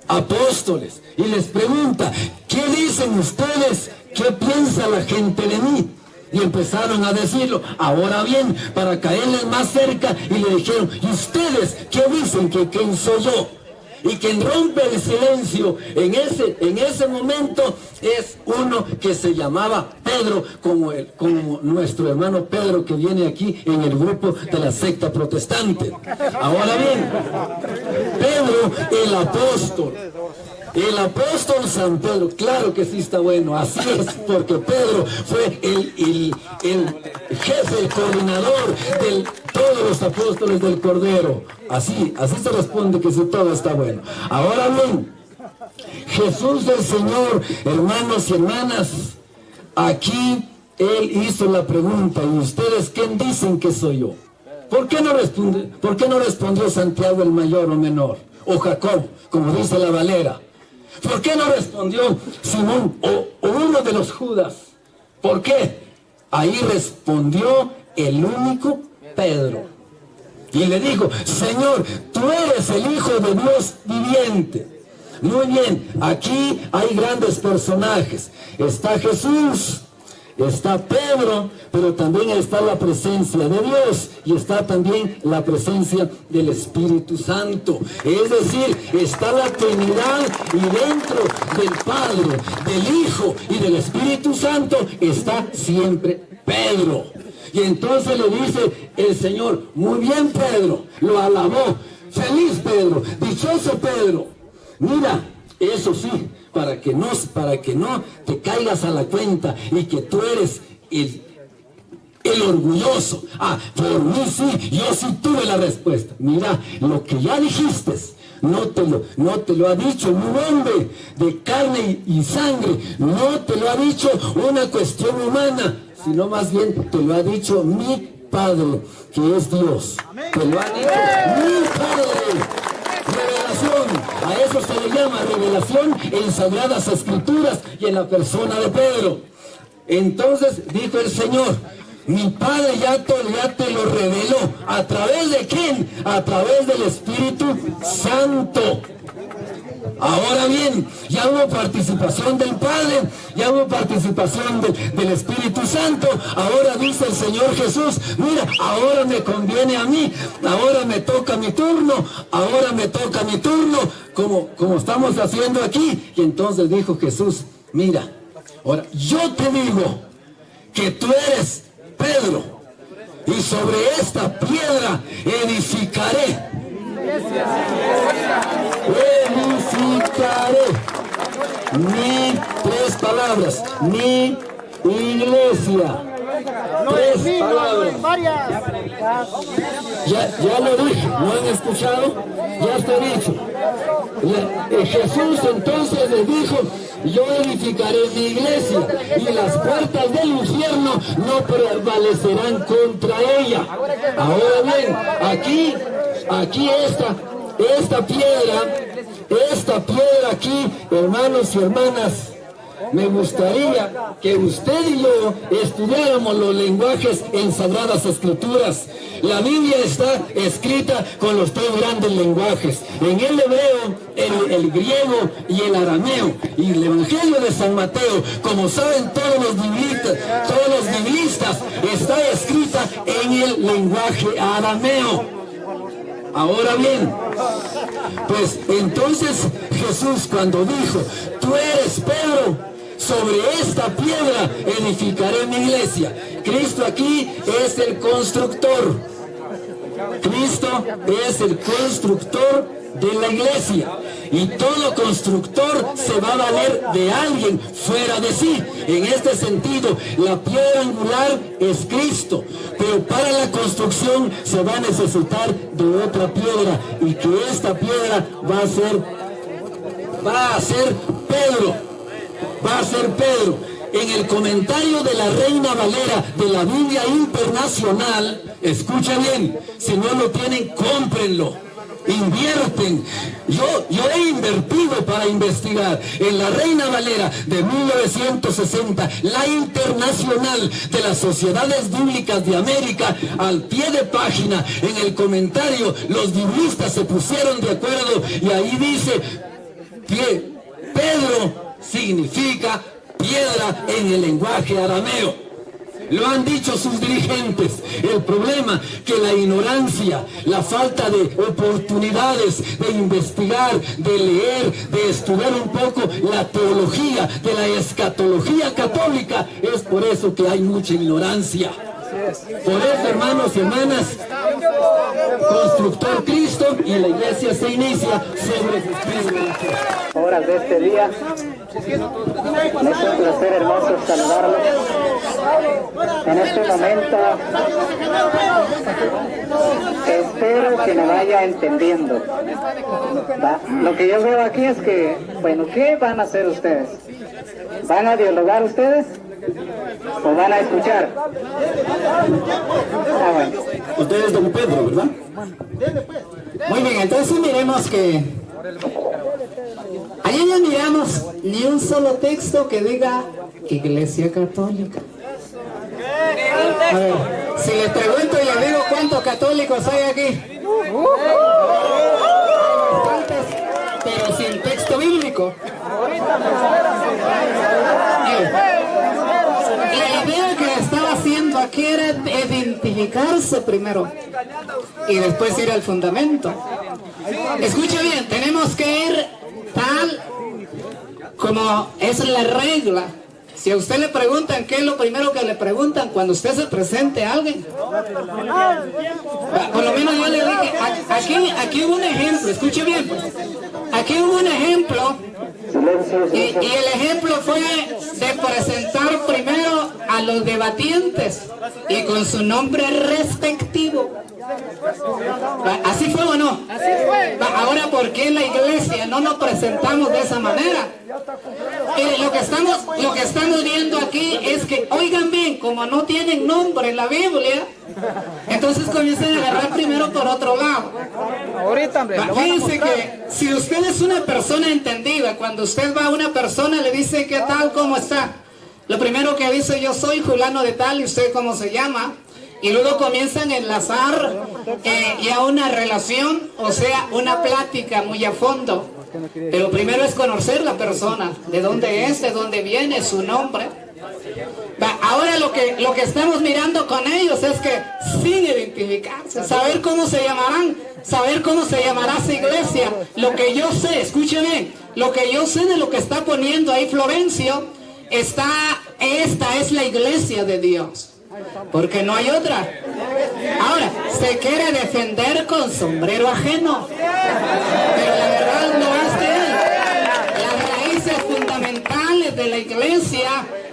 apóstoles y les pregunta: ¿qué dicen ustedes? ¿Qué piensa la gente de mí? Y empezaron a decirlo. Ahora bien, para caerles más cerca, y le dijeron: ¿y ustedes qué dicen? ¿Que quién soy yo? Y quien rompe el silencio en ese momento es uno que se llamaba Pedro, como nuestro hermano Pedro, que viene aquí en el grupo de la secta protestante. Ahora bien, Pedro el apóstol San Pedro, claro que sí está bueno, así es, porque Pedro fue el jefe, el coordinador de todos los apóstoles del Cordero. Así se responde que sí, todo está bueno. Ahora bien, Jesús el Señor, hermanos y hermanas, aquí Él hizo la pregunta: ¿y ustedes quién dicen que soy yo? ¿Por qué no respondió Santiago el mayor o menor? O Jacob, como dice la Valera. ¿Por qué no respondió Simón o uno de los Judas? ¿Por qué? Ahí respondió el único Pedro. Y le dijo: Señor, tú eres el Hijo de Dios viviente. Muy bien, aquí hay grandes personajes. Está Jesús, está Pedro, pero también está la presencia de Dios y está también la presencia del Espíritu Santo. Es decir, está la Trinidad, y dentro del Padre, del Hijo y del Espíritu Santo está siempre Pedro. Y entonces le dice el Señor: muy bien, Pedro, lo alabó. Feliz Pedro, dichoso Pedro. Mira, eso sí, para que no te caigas a la cuenta y que tú eres el orgulloso. Por mí sí, yo sí tuve la respuesta. Mira, lo que ya dijiste, no te lo ha dicho un hombre de carne y sangre, no te lo ha dicho una cuestión humana, sino más bien te lo ha dicho mi Padre, que es Dios. Te lo ha dicho mi Padre. Revelación, a eso se le llama revelación en Sagradas Escrituras y en la persona de Pedro. Entonces dijo el Señor: mi Padre ya te lo reveló. ¿A través de quién? A través del Espíritu Santo. Ahora bien, ya hubo participación del Padre, ya hubo participación del Espíritu Santo. Ahora dice el Señor Jesús: mira, ahora me conviene a mí, ahora me toca mi turno, como estamos haciendo aquí. Y entonces dijo Jesús: mira, ahora yo te digo que tú eres Pedro, y sobre esta piedra edificaré tres palabras, mi iglesia. Tres palabras. Ya lo dije, ¿no han escuchado? Ya está dicho. Jesús entonces les dijo: yo edificaré mi iglesia y las puertas del infierno no prevalecerán contra ella. Ahora bien, aquí esta piedra aquí, hermanos y hermanas, me gustaría que usted y yo estudiáramos los lenguajes en Sagradas Escrituras. La Biblia está escrita con los 3 grandes lenguajes, en el hebreo, el griego y el arameo. Y el Evangelio de San Mateo, como saben todos los biblistas, está escrita en el lenguaje arameo. Ahora bien, pues entonces Jesús cuando dijo, tú eres Pedro, sobre esta piedra edificaré mi iglesia. Cristo aquí es el constructor. Cristo es el constructor de la iglesia. Y todo constructor se va a valer de alguien fuera de sí. En este sentido, la piedra angular es Cristo. Pero para la construcción se va a necesitar de otra piedra. Y que esta piedra va a ser Pedro. Va a ser Pedro. En el comentario de la Reina Valera de la Biblia Internacional, escucha bien, si no lo tienen, cómprenlo. Invierten. Yo he invertido para investigar en la Reina Valera de 1960, la Internacional de las Sociedades Bíblicas de América, al pie de página, en el comentario, los biblistas se pusieron de acuerdo y ahí dice que Pedro significa piedra en el lenguaje arameo. Lo han dicho sus dirigentes. El problema que la ignorancia, la falta de oportunidades de investigar, de leer, de estudiar un poco la teología de la escatología católica, es por eso que hay mucha ignorancia. Por eso, hermanos y hermanas, constructor Cristo, y la iglesia se inicia sobre sus pies. Horas de este día, es un placer hermoso saludarlos. En este momento espero que me vaya entendiendo. Lo que yo veo aquí es que, bueno, ¿qué van a hacer ustedes? ¿Van a dialogar ustedes? ¿O van a escuchar? Bueno. Usted es don Pedro, ¿verdad? Muy bien, entonces miremos que allá no miramos ni un solo texto que diga Iglesia Católica. A ver, si les pregunto y les digo cuántos católicos hay aquí, pero sin texto bíblico. La idea que estaba haciendo aquí era identificarse primero y después ir al fundamento. Escucha bien, tenemos que ir tal como es la regla. Si a usted le preguntan, ¿qué es lo primero que le preguntan cuando usted se presente a alguien? Por lo menos yo le dije, aquí hubo un ejemplo, escuche bien, pues. Aquí hubo un ejemplo y el ejemplo fue de presentar primero a los debatientes y con su nombre respectivo. ¿Así fue o no? Ahora, ¿por qué en la iglesia no nos presentamos de esa manera? Lo que estamos viendo aquí es que, oigan bien, como no tienen nombre en la Biblia, entonces comienzan a agarrar primero por otro lado. Fíjense que si usted es una persona entendida, cuando usted va a una persona le dice ¿qué tal? ¿Cómo está? Lo primero que dice, yo soy fulano de tal, y usted cómo se llama. Y luego comienzan a enlazar ya una relación, o sea, una plática muy a fondo. Pero primero es conocer la persona, de dónde es, de dónde viene, su nombre. Ahora lo que estamos mirando con ellos es que sin identificarse, saber cómo se llamarán, saber cómo se llamará esa iglesia. Lo que yo sé, escuche bien, lo que yo sé de lo que está poniendo ahí Florencio, esta es la iglesia de Dios. Porque no hay otra. Ahora, se quiere defender con sombrero ajeno, pero la verdad no es de él. Las raíces fundamentales de la iglesia,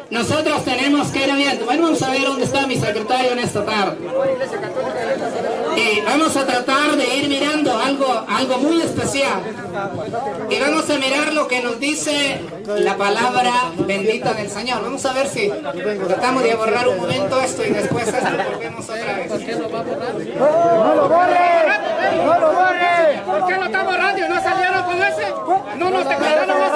nosotros tenemos que ir viendo. Bueno, vamos a ver dónde está mi secretario en esta tarde. Y vamos a tratar de ir mirando algo muy especial. Y vamos a mirar lo que nos dice la palabra bendita del Señor. Vamos a ver si tratamos de borrar un momento esto y después esto volvemos otra vez. ¿Por qué lo va a borrar? ¡No lo borre! ¡No lo borre! ¿Por qué lo está borrando y no salieron con ese? No nos declararon ese.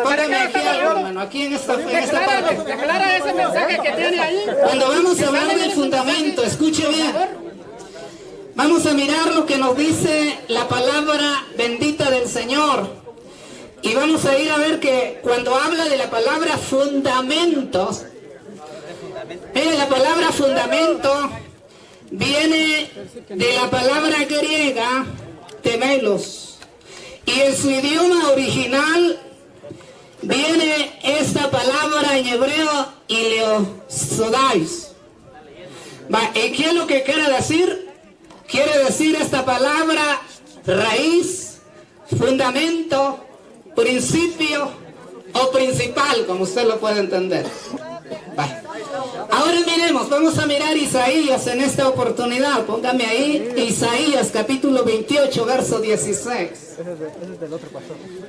Póngame aquí algo, hermano, aquí en esta parte. Declara ese mensaje que tiene ahí. Cuando vamos a hablar del fundamento, escuche bien. Vamos a mirar lo que nos dice la palabra bendita del Señor. Y vamos a ir a ver que cuando habla de la palabra fundamentos, mire, la palabra fundamento viene de la palabra griega temelos. Y en su idioma original viene esta palabra en hebreo ileosodais. ¿Y qué es lo que quiere decir? Quiere decir esta palabra raíz, fundamento, principio o principal, como usted lo puede entender. Ahora miremos, vamos a mirar Isaías en esta oportunidad. Póngame ahí, Isaías capítulo 28, verso 16.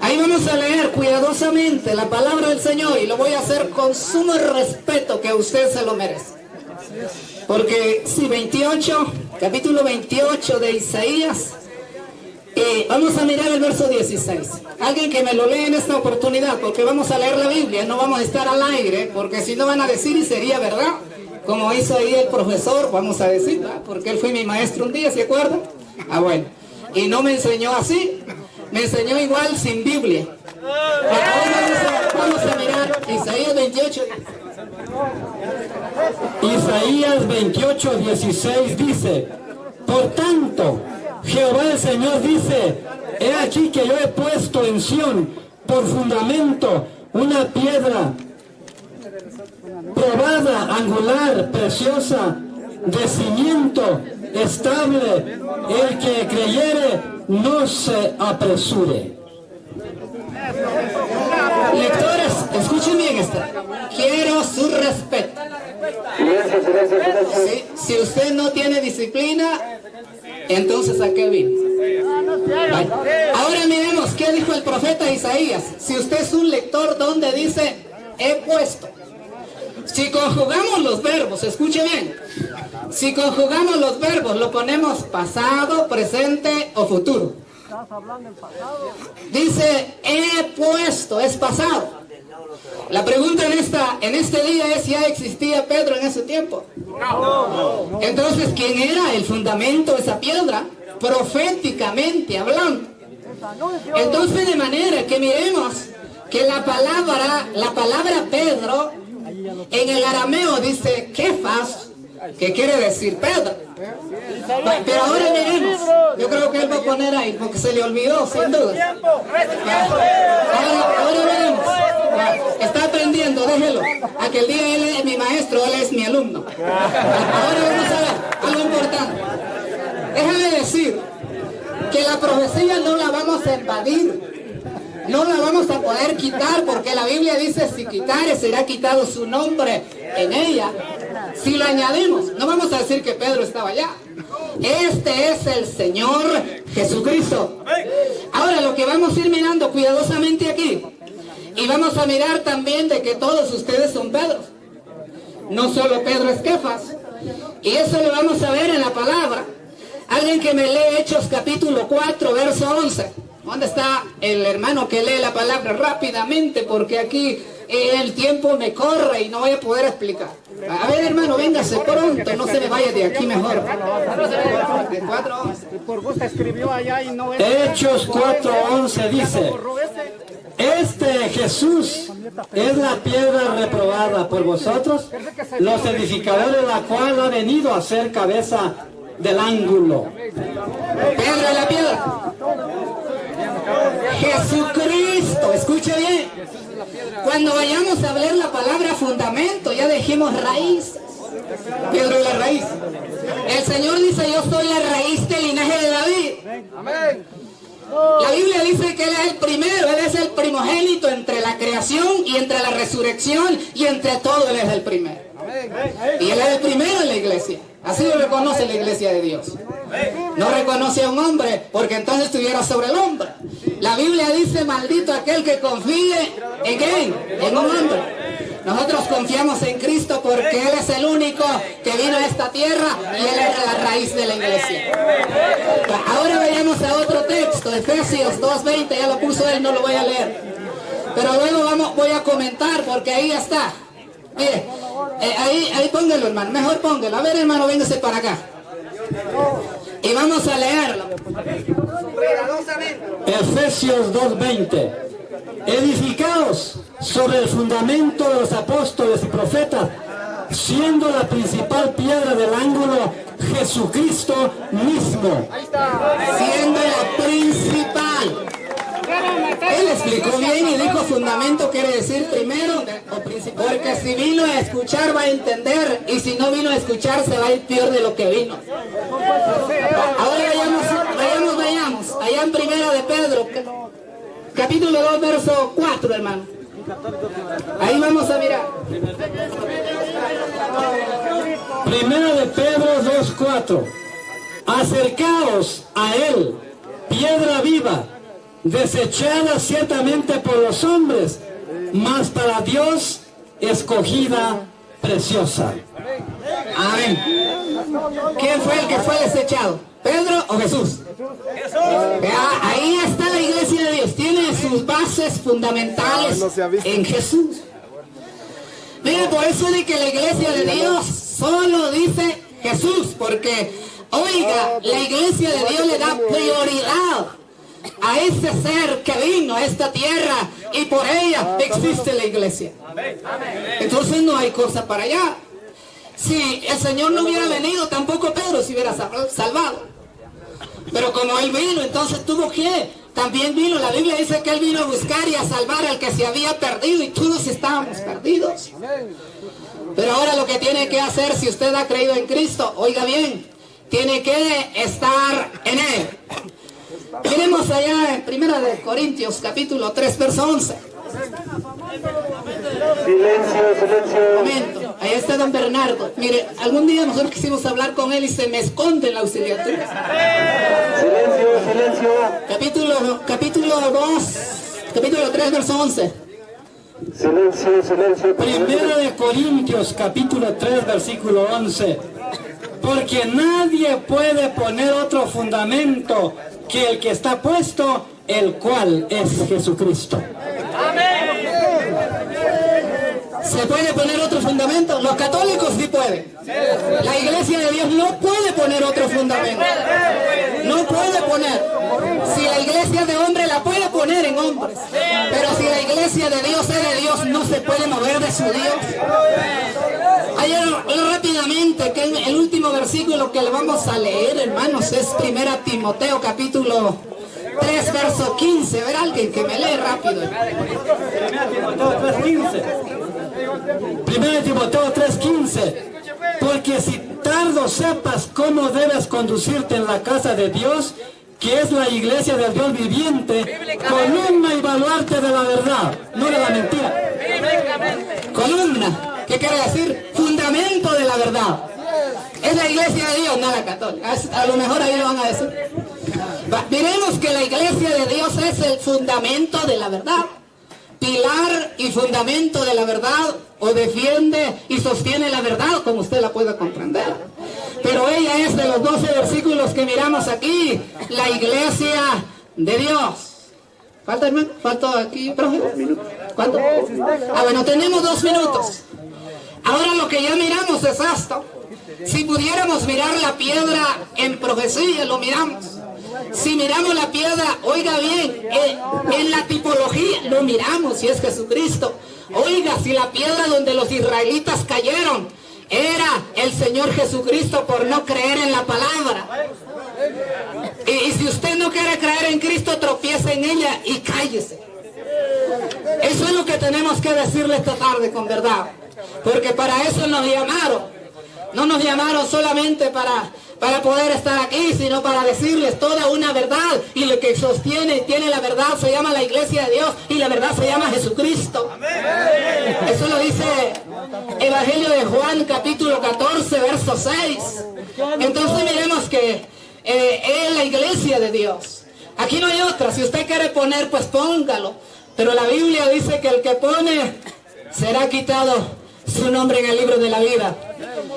Ahí vamos a leer cuidadosamente la palabra del Señor y lo voy a hacer con sumo respeto que usted se lo merece. Porque si 28, capítulo 28 de Isaías, vamos a mirar el verso 16. Alguien que me lo lea en esta oportunidad, porque vamos a leer la Biblia, no vamos a estar al aire, porque si no van a decir y sería verdad, como hizo ahí el profesor, vamos a decir, ¿verdad? Porque él fue mi maestro un día, ¿se acuerdan? Ah, bueno, y no me enseñó así, me enseñó igual sin Biblia. Vamos a mirar Isaías 28. Isaías 28, 16 dice: por tanto, Jehová el Señor dice: he aquí que yo he puesto en Sión por fundamento una piedra probada, angular, preciosa, de cimiento estable. El que creyere no se apresure. Lectores, escuchen bien esto. Quiero su respeto. Si usted no tiene disciplina, entonces ¿a qué vino? Ahora miremos qué dijo el profeta Isaías. Si usted es un lector donde dice he puesto, si conjugamos los verbos, escuche bien, si conjugamos los verbos lo ponemos pasado, presente o futuro. Dice he puesto, es pasado. La pregunta en este día es: ¿ya existía Pedro en ese tiempo? No. Entonces, ¿quién era el fundamento de esa piedra? Proféticamente hablando. Entonces, de manera que miremos que la palabra Pedro en el arameo dice Kefas, que quiere decir Pedro. Pero ahora miremos, yo creo que él va a poner ahí porque se le olvidó, sin duda. Ahora veremos. Está aprendiendo, déjelo. Aquel día él es mi maestro, él es mi alumno. Ahora vamos a ver algo importante. Déjame decir que la profecía no la vamos a invadir, no la vamos a poder quitar, porque la Biblia dice: si quitare será quitado su nombre en ella. Si lo añadimos, no vamos a decir que Pedro estaba allá. Este es el Señor Jesucristo. Ahora lo que vamos a ir mirando cuidadosamente aquí, y vamos a mirar también de que todos ustedes son Pedros. No solo Pedro es Kefas. Y eso lo vamos a ver en la palabra. Alguien que me lee Hechos capítulo 4, verso 11. ¿Dónde está el hermano que lee la palabra rápidamente? Porque aquí el tiempo me corre y no voy a poder explicar. A ver, hermano, véngase pronto, no se me vaya de aquí mejor. Hechos 4:11 dice: este Jesús es la piedra reprobada por vosotros, los edificadores, la cual ha venido a ser cabeza del ángulo. Pedro es la piedra. Jesucristo, escuche bien. Cuando vayamos a hablar la palabra fundamento, ya dijimos raíz. Pedro es la raíz. El Señor dice: yo soy la raíz del linaje de David. Amén. La Biblia dice que Él es el primero, Él es el primogénito entre la creación y entre la resurrección, y entre todo Él es el primero. Y Él es el primero en la iglesia. Así lo reconoce la iglesia de Dios. No reconoce a un hombre, porque entonces estuviera sobre el hombre. La Biblia dice, maldito aquel que confíe ¿en quién? En un hombre. Nosotros confiamos en Cristo porque Él es el único que vino a esta tierra y Él es la raíz de la iglesia. Ahora vayamos a otro texto, Efesios 2:20, ya lo puso él, no lo voy a leer. Pero luego voy a comentar porque ahí está. Mire, ahí póngalo, hermano, mejor póngalo. A ver, hermano, véngase para acá. Y vamos a leerlo. Efesios 2:20. Edificaos sobre el fundamento de los apóstoles y profetas, siendo la principal piedra del ángulo Jesucristo mismo. Siendo la principal. Él explicó bien y dijo fundamento quiere decir primero o principal. Porque si vino a escuchar va a entender, y si no vino a escuchar se va a ir peor de lo que vino. Ahora vayamos. Allá en Primera de Pedro, capítulo 2, verso 4, hermano. Ahí vamos a mirar. Primera de Pedro 2:4. Acercaos a él, piedra viva, desechada ciertamente por los hombres, mas para Dios escogida, preciosa. Amén. ¿Quién fue el que fue desechado? ¿Pedro o Jesús? Ahí está la iglesia de Dios. Tiene sus bases fundamentales en Jesús. Mira, por eso de que la iglesia de Dios solo dice Jesús, porque, oiga, la iglesia de Dios le da prioridad a ese ser que vino a esta tierra y por ella existe la iglesia. Entonces no hay cosa para allá. Si el Señor no hubiera venido, tampoco Pedro se hubiera salvado. Pero como Él vino, entonces tuvo que, también vino, la Biblia dice que Él vino a buscar y a salvar al que se había perdido, y todos estábamos perdidos. Pero ahora lo que tiene que hacer, si usted ha creído en Cristo, oiga bien, tiene que estar en Él. Miremos allá en 1 Corintios, capítulo 3, verso 11. Silencio. Un momento, ahí está don Bernardo. Mire, algún día nosotros quisimos hablar con él y se me esconde en la auxiliatura. Silencio. Capítulo 3, verso 11. Silencio. Primera de Corintios, capítulo 3, versículo 11. Porque nadie puede poner otro fundamento que el que está puesto, el cual es Jesucristo. ¿Se puede poner otro fundamento? Los católicos sí pueden. La iglesia de Dios no puede poner otro fundamento. No puede poner. Si la iglesia de hombre la puede poner en hombres. Pero si la iglesia de Dios es de Dios, no se puede mover de su Dios. Ayer rápidamente, que el último versículo que le vamos a leer, hermanos, es 1 Timoteo capítulo 3, verso 15. A ver, alguien que me lee rápido. 1 Timoteo 3:15. Porque si tardo sepas cómo debes conducirte en la casa de Dios, que es la iglesia del Dios viviente, columna y baluarte de la verdad, no de la mentira. Columna, ¿qué quiere decir? Fundamento de la verdad. Es la iglesia de Dios, no la católica. A lo mejor ahí lo van a decir. Miremos que la iglesia de Dios es el fundamento de la verdad. Pilar y fundamento de la verdad, o defiende y sostiene la verdad, como usted la pueda comprender. Pero ella es de los 12 versículos que miramos aquí, la iglesia de Dios. ¿Falta, hermano? ¿Falta aquí, profe? ¿Cuánto? Bueno, tenemos 2 minutos. Ahora lo que ya miramos es esto. Si pudiéramos mirar la piedra en profecía, lo miramos. Si miramos la piedra, oiga bien, en la tipología lo miramos, si es Jesucristo. Oiga, si la piedra donde los israelitas cayeron era el Señor Jesucristo por no creer en la palabra. Y si usted no quiere creer en Cristo, tropiece en ella y cállese. Eso es lo que tenemos que decirle esta tarde con verdad. Porque para eso nos llamaron. No nos llamaron solamente para poder estar aquí, sino para decirles toda una verdad. Y lo que sostiene y tiene la verdad se llama la iglesia de Dios, y la verdad se llama Jesucristo. Eso lo dice Evangelio de Juan, capítulo 14, verso 6. Entonces miremos que es la iglesia de Dios. Aquí no hay otra. Si usted quiere poner, pues póngalo. Pero la Biblia dice que el que pone será quitado su nombre en el libro de la vida.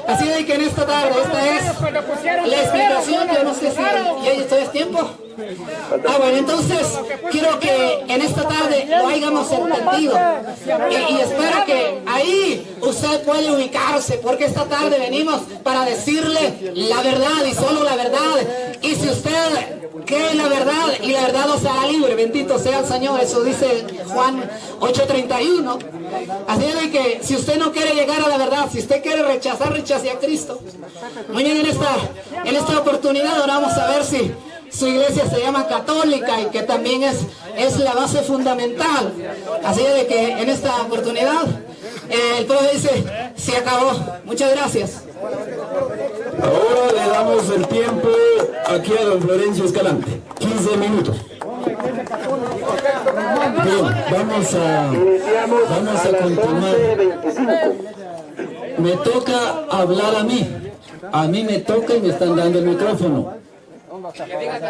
Así de que en esta tarde, esta es la explicación. Yo no sé si ya esto es tiempo. Bueno, entonces quiero que en esta tarde lo hayamos entendido y espero que ahí usted puede ubicarse, porque esta tarde venimos para decirle la verdad y solo la verdad. Y si usted cree en la verdad, y la verdad os hará libre, bendito sea el Señor. Eso dice Juan 8:31. Así de que si usted no quiere llegar a la verdad, si usted quiere rechazar, rechace a Cristo. Mañana en esta oportunidad ahora vamos a ver si su iglesia se llama católica, y que también es la base fundamental. Así de que en esta oportunidad el pueblo dice, se acabó. Muchas gracias. Ahora le damos el tiempo aquí a don Florencio Escalante, 15 minutos. Bien, vamos a continuar. Me toca hablar a mí me toca y me están dando el micrófono.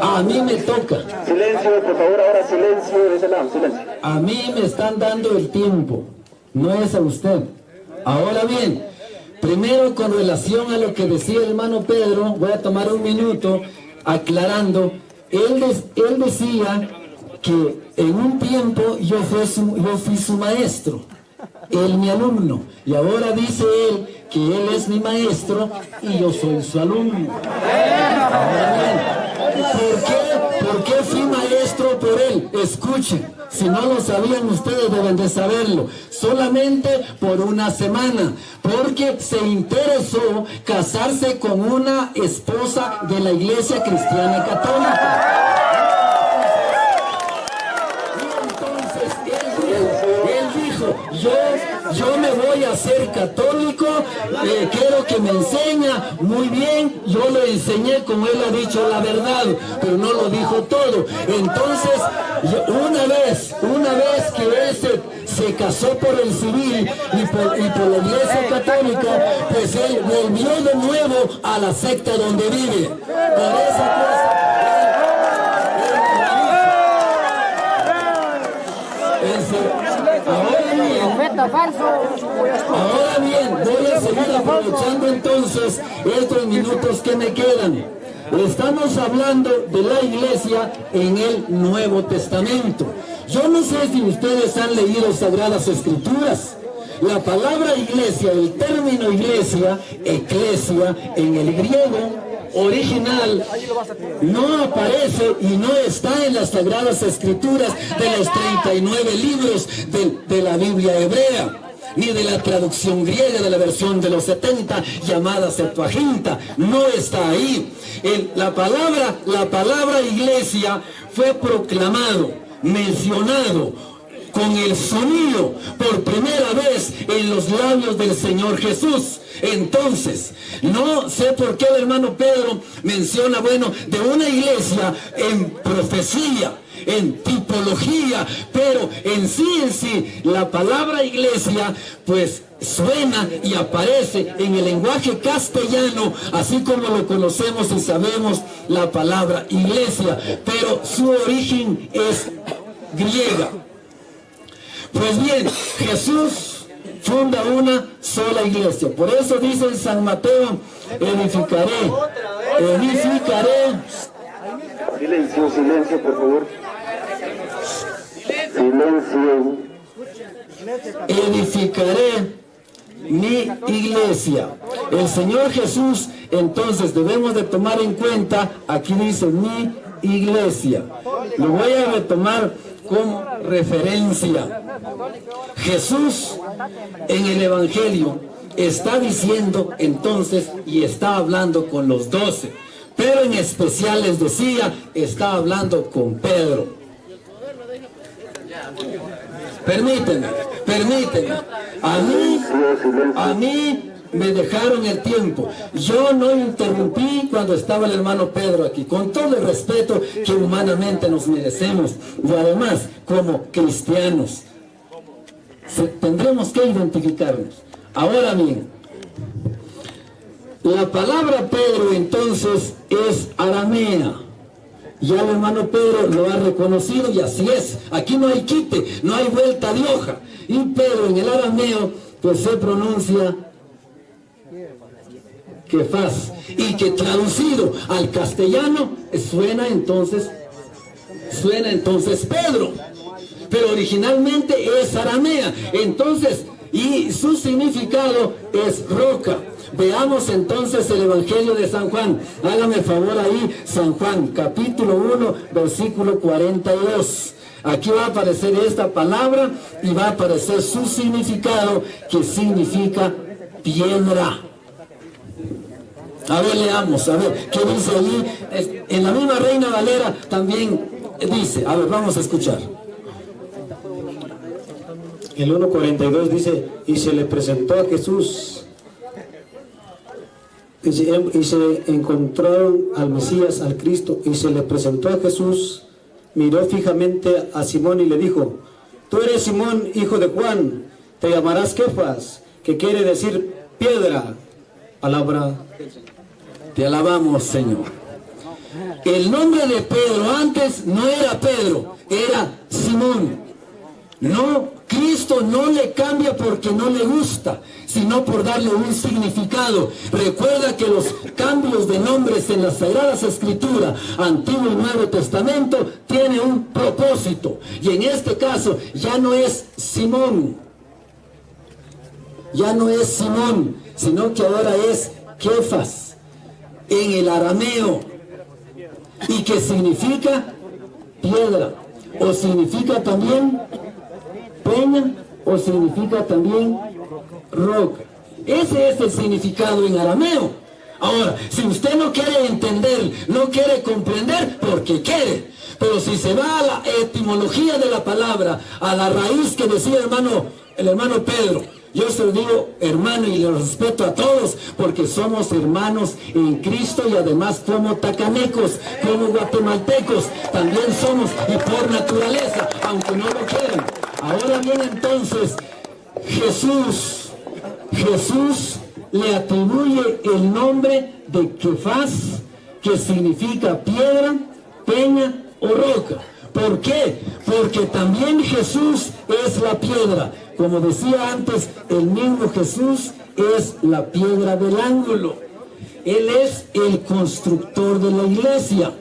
A mí me toca. Silencio, por favor, ahora silencio de ese lado, silencio. A mí me están dando el tiempo, no es a usted. Ahora bien, primero con relación a lo que decía el hermano Pedro, voy a tomar un minuto aclarando. Él decía que en un tiempo yo fui su maestro, él mi alumno, y ahora dice él que él es mi maestro y yo soy su alumno. Ahora bien, ¿por qué fui maestro por él? Escuchen, si no lo sabían ustedes deben de saberlo. Solamente por una semana, porque se interesó casarse con una esposa de la Iglesia Cristiana Católica. Yo me voy a ser católico, quiero que me enseña, muy bien, yo lo enseñé como él ha dicho la verdad, pero no lo dijo todo. Entonces, una vez que él se casó por el civil y por la Iglesia Católica, pues él volvió de nuevo a la secta donde vive. Por esa cosa. Ahora bien, voy a seguir aprovechando entonces estos minutos que me quedan. Estamos hablando de la iglesia en el Nuevo Testamento. Yo no sé si ustedes han leído Sagradas Escrituras. La palabra iglesia, el término iglesia, eclesia, en el griego original, no aparece y no está en las Sagradas Escrituras de los 39 libros de la Biblia hebrea, ni de la traducción griega de la versión de los 70 llamada Septuaginta. No está ahí. La palabra iglesia fue proclamado, mencionado con el sonido por primera vez en los labios del Señor Jesús. Entonces, no sé por qué el hermano Pedro menciona, de una iglesia en profecía, en tipología, pero en sí, la palabra iglesia, pues suena y aparece en el lenguaje castellano, así como lo conocemos y sabemos la palabra iglesia, pero su origen es griega. Pues bien, Jesús funda una sola iglesia. Por eso dice en San Mateo, edificaré. Silencio, por favor. Silencio. Edificaré mi iglesia. El Señor Jesús, entonces debemos de tomar en cuenta, aquí dice mi iglesia. Lo voy a retomar como referencia. Jesús en el Evangelio está diciendo entonces y está hablando con los 12, pero en especial les decía, está hablando con Pedro. Permítanme. A mí me dejaron el tiempo. Yo no interrumpí cuando estaba el hermano Pedro aquí, con todo el respeto que humanamente nos merecemos. Y además, como cristianos, tendremos que identificarnos. Ahora bien, la palabra Pedro entonces es aramea. Ya el hermano Pedro lo ha reconocido y así es. Aquí no hay quite, no hay vuelta de hoja. Y Pedro en el arameo pues se pronuncia Kefas, y que traducido al castellano suena entonces Pedro, pero originalmente es aramea. Entonces, y su significado es roca. Veamos entonces el Evangelio de San Juan. Hágame el favor ahí, San Juan, capítulo 1, versículo 42. Aquí va a aparecer esta palabra y va a aparecer su significado, que significa piedra. A ver, leamos, a ver, ¿qué dice allí? En la misma Reina Valera también dice, a ver, vamos a escuchar. El 1.42 dice, y se le presentó a Jesús, y se encontraron al Mesías, al Cristo, y se le presentó a Jesús, miró fijamente a Simón y le dijo, tú eres Simón, hijo de Juan, te llamarás Kefas, que quiere decir piedra. Palabra. Te alabamos, Señor. El nombre de Pedro antes no era Pedro, era Simón. No, Cristo no le cambia porque no le gusta, sino por darle un significado. Recuerda que los cambios de nombres en las Sagradas Escrituras, Antiguo y Nuevo Testamento, tienen un propósito. Y en este caso ya no es Simón, sino que ahora es Kefas en el arameo, y que significa piedra, o significa también peña, o significa también roca. Ese es el significado en arameo. Ahora, si usted no quiere entender, no quiere comprender, porque quiere, pero si se va a la etimología de la palabra, a la raíz que decía el hermano Pedro, yo se lo digo hermano y le respeto a todos porque somos hermanos en Cristo, y además como tacanecos, como guatemaltecos, también somos, y por naturaleza, aunque no lo quieran. Ahora bien, entonces, Jesús le atribuye el nombre de Kefas, que significa piedra, peña o roca. ¿Por qué? Porque también Jesús es la piedra. Como decía antes, el mismo Jesús es la piedra del ángulo. Él es el constructor de la iglesia,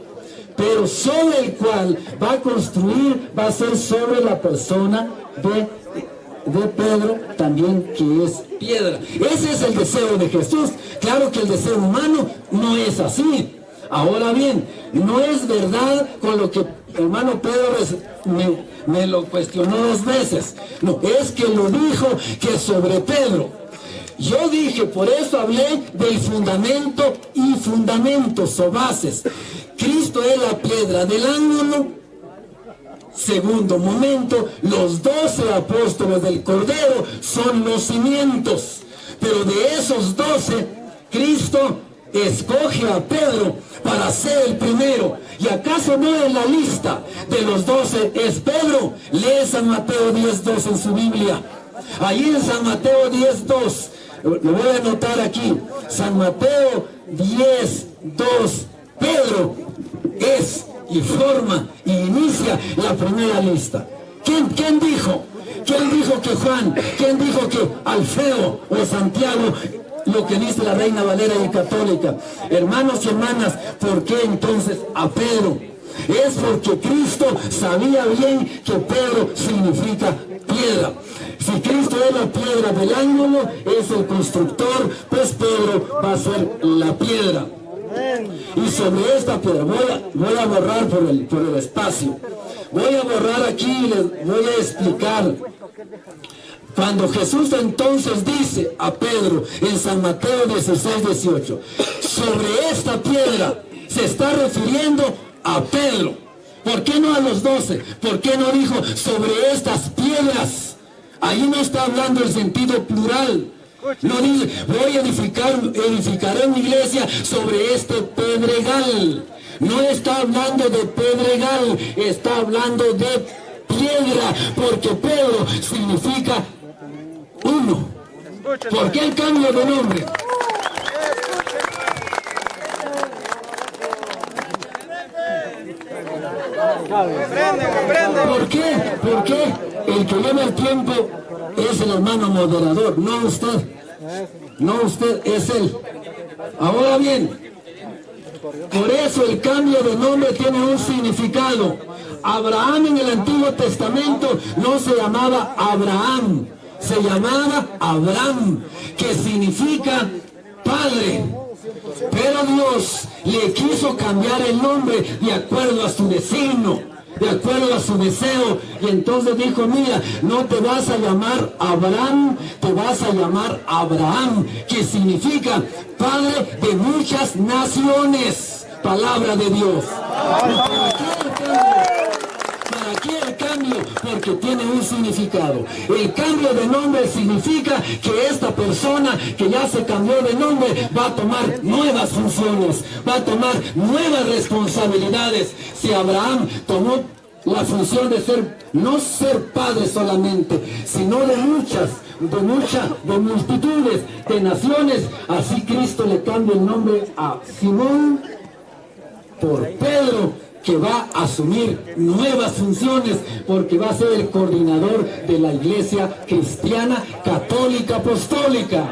pero sobre el cual va a construir, va a ser sobre la persona de Pedro, también, que es piedra. Ese es el deseo de Jesús. Claro que el deseo humano no es así. Ahora bien, no es verdad con lo que el hermano Pedro me lo cuestionó 2 veces. No, es que lo dijo que sobre Pedro. Yo dije, por eso hablé del fundamento y fundamentos o bases. Cristo es la piedra del ángulo. Segundo momento, los 12 apóstoles del Cordero son los cimientos. Pero de esos 12, Cristo escoge a Pedro para ser el primero. ¿Y acaso no en la lista de los 12 es Pedro? Lee San Mateo 10:2 en su Biblia. Ahí en San Mateo 10:2, lo voy a anotar aquí, San Mateo 10:2, Pedro es y forma y inicia la primera lista. ¿Quién dijo? ¿Quién dijo que Juan? ¿Quién dijo que Alfeo o Santiago? Lo que dice la Reina Valera y Católica. Hermanos y hermanas, ¿por qué entonces a Pedro? Es porque Cristo sabía bien que Pedro significa piedra. Si Cristo es la piedra del ángulo, es el constructor, pues Pedro va a ser la piedra. Y sobre esta piedra, voy a borrar por el espacio. Voy a borrar aquí y les voy a explicar. Cuando Jesús entonces dice a Pedro en San Mateo 16:18, sobre esta piedra, se está refiriendo a Pedro. ¿Por qué no a los 12? ¿Por qué no dijo sobre estas piedras? Ahí no está hablando el sentido plural. No dice, edificaré mi iglesia sobre este pedregal. No está hablando de pedregal, está hablando de piedra, porque Pedro significa uno. ¿Por qué el cambio de nombre? ¿Por qué? Porque el que lleva el tiempo es el hermano moderador, no usted. No usted, es él. Ahora bien, por eso el cambio de nombre tiene un significado. Abraham en el Antiguo Testamento no se llamaba Abraham, se llamaba Abram, que significa padre. Pero Dios le quiso cambiar el nombre de acuerdo a su designio, de acuerdo a su deseo, y entonces dijo, mira, no te vas a llamar Abraham, te vas a llamar Abraham, que significa padre de muchas naciones. Palabra de Dios. ¿Para qué el cambio? Porque tiene un significado. El cambio de nombre significa que esta persona que ya se cambió de nombre va a tomar nuevas funciones, va a tomar nuevas responsabilidades. Si Abraham tomó la función de ser, no ser padre solamente, sino de multitudes, de naciones, así Cristo le cambia el nombre a Simón por Pedro, que va a asumir nuevas funciones, porque va a ser el coordinador de la Iglesia Cristiana Católica Apostólica.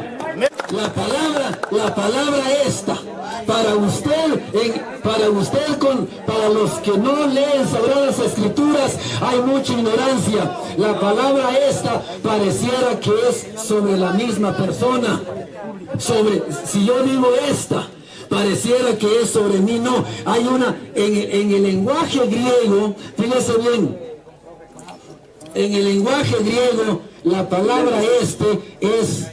La palabra esta, para los que no leen Sagradas Escrituras, hay mucha ignorancia. La palabra esta pareciera que es sobre la misma persona. Si yo digo esta, pareciera que es sobre mí. No, hay una, en el lenguaje griego, fíjese bien, en el lenguaje griego, la palabra este es...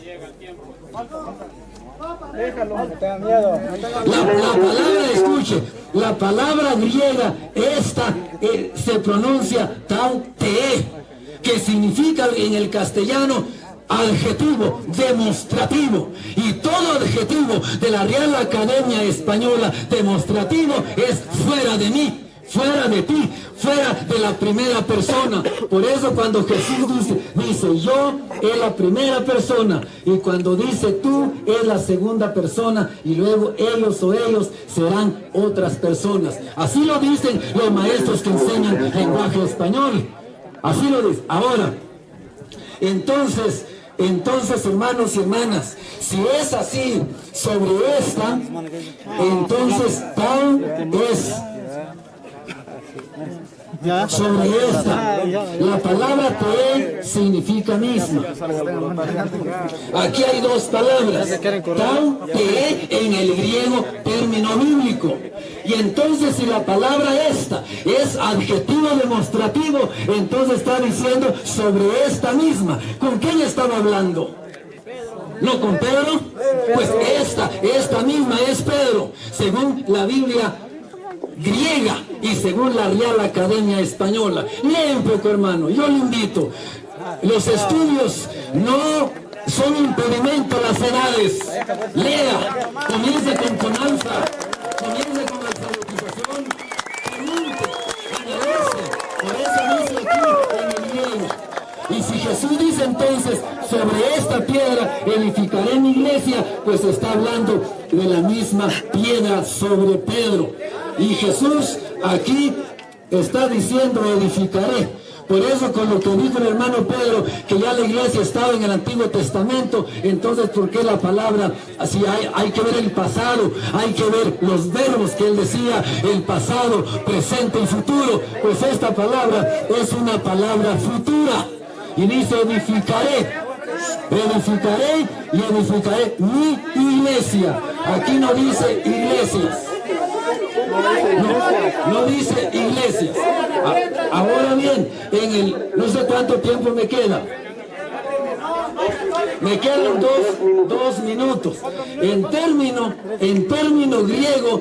La palabra, escuche, la palabra griega esta se pronuncia tau te, que significa en el castellano adjetivo demostrativo, y todo adjetivo de la Real Academia Española demostrativo es fuera de mí, fuera de ti, fuera de la primera persona. Por eso cuando Jesús dice yo, es la primera persona, y cuando dice tú, es la segunda persona, y luego ellos serán otras personas. Así lo dicen los maestros que enseñan lenguaje español, así lo dicen. Ahora, entonces, hermanos y hermanas, si es así sobre esta, entonces tal es sobre esta. La palabra te significa misma. Aquí hay dos palabras, tau, te, en el griego, término bíblico. Y entonces si la palabra esta es adjetivo demostrativo, entonces está diciendo sobre esta misma. ¿Con quién estaba hablando? ¿No con Pedro? Pues esta misma es Pedro, según la Biblia griega y según la Real Academia Española. Lee un poco, hermano, yo le invito. Los estudios no son impedimento a las edades. Lea, comience con Conalfa, comience con la alfabetización, pregunte, analice. Por eso dice aquí en el griego. Y si Jesús dice entonces, sobre esta piedra edificaré mi iglesia, pues está hablando de la misma piedra sobre Pedro. Y Jesús aquí está diciendo edificaré. Por eso con lo que dijo el hermano Pedro, que ya la iglesia estaba en el Antiguo Testamento, entonces ¿por qué la palabra? Así hay que ver el pasado, hay que ver los verbos que él decía, el pasado, presente y futuro. Pues esta palabra es una palabra futura. Y dice edificaré y edificaré mi iglesia. Aquí no dice iglesias. No dice iglesias. Ahora bien, no sé cuánto tiempo me queda. Me quedan dos minutos. En término griego,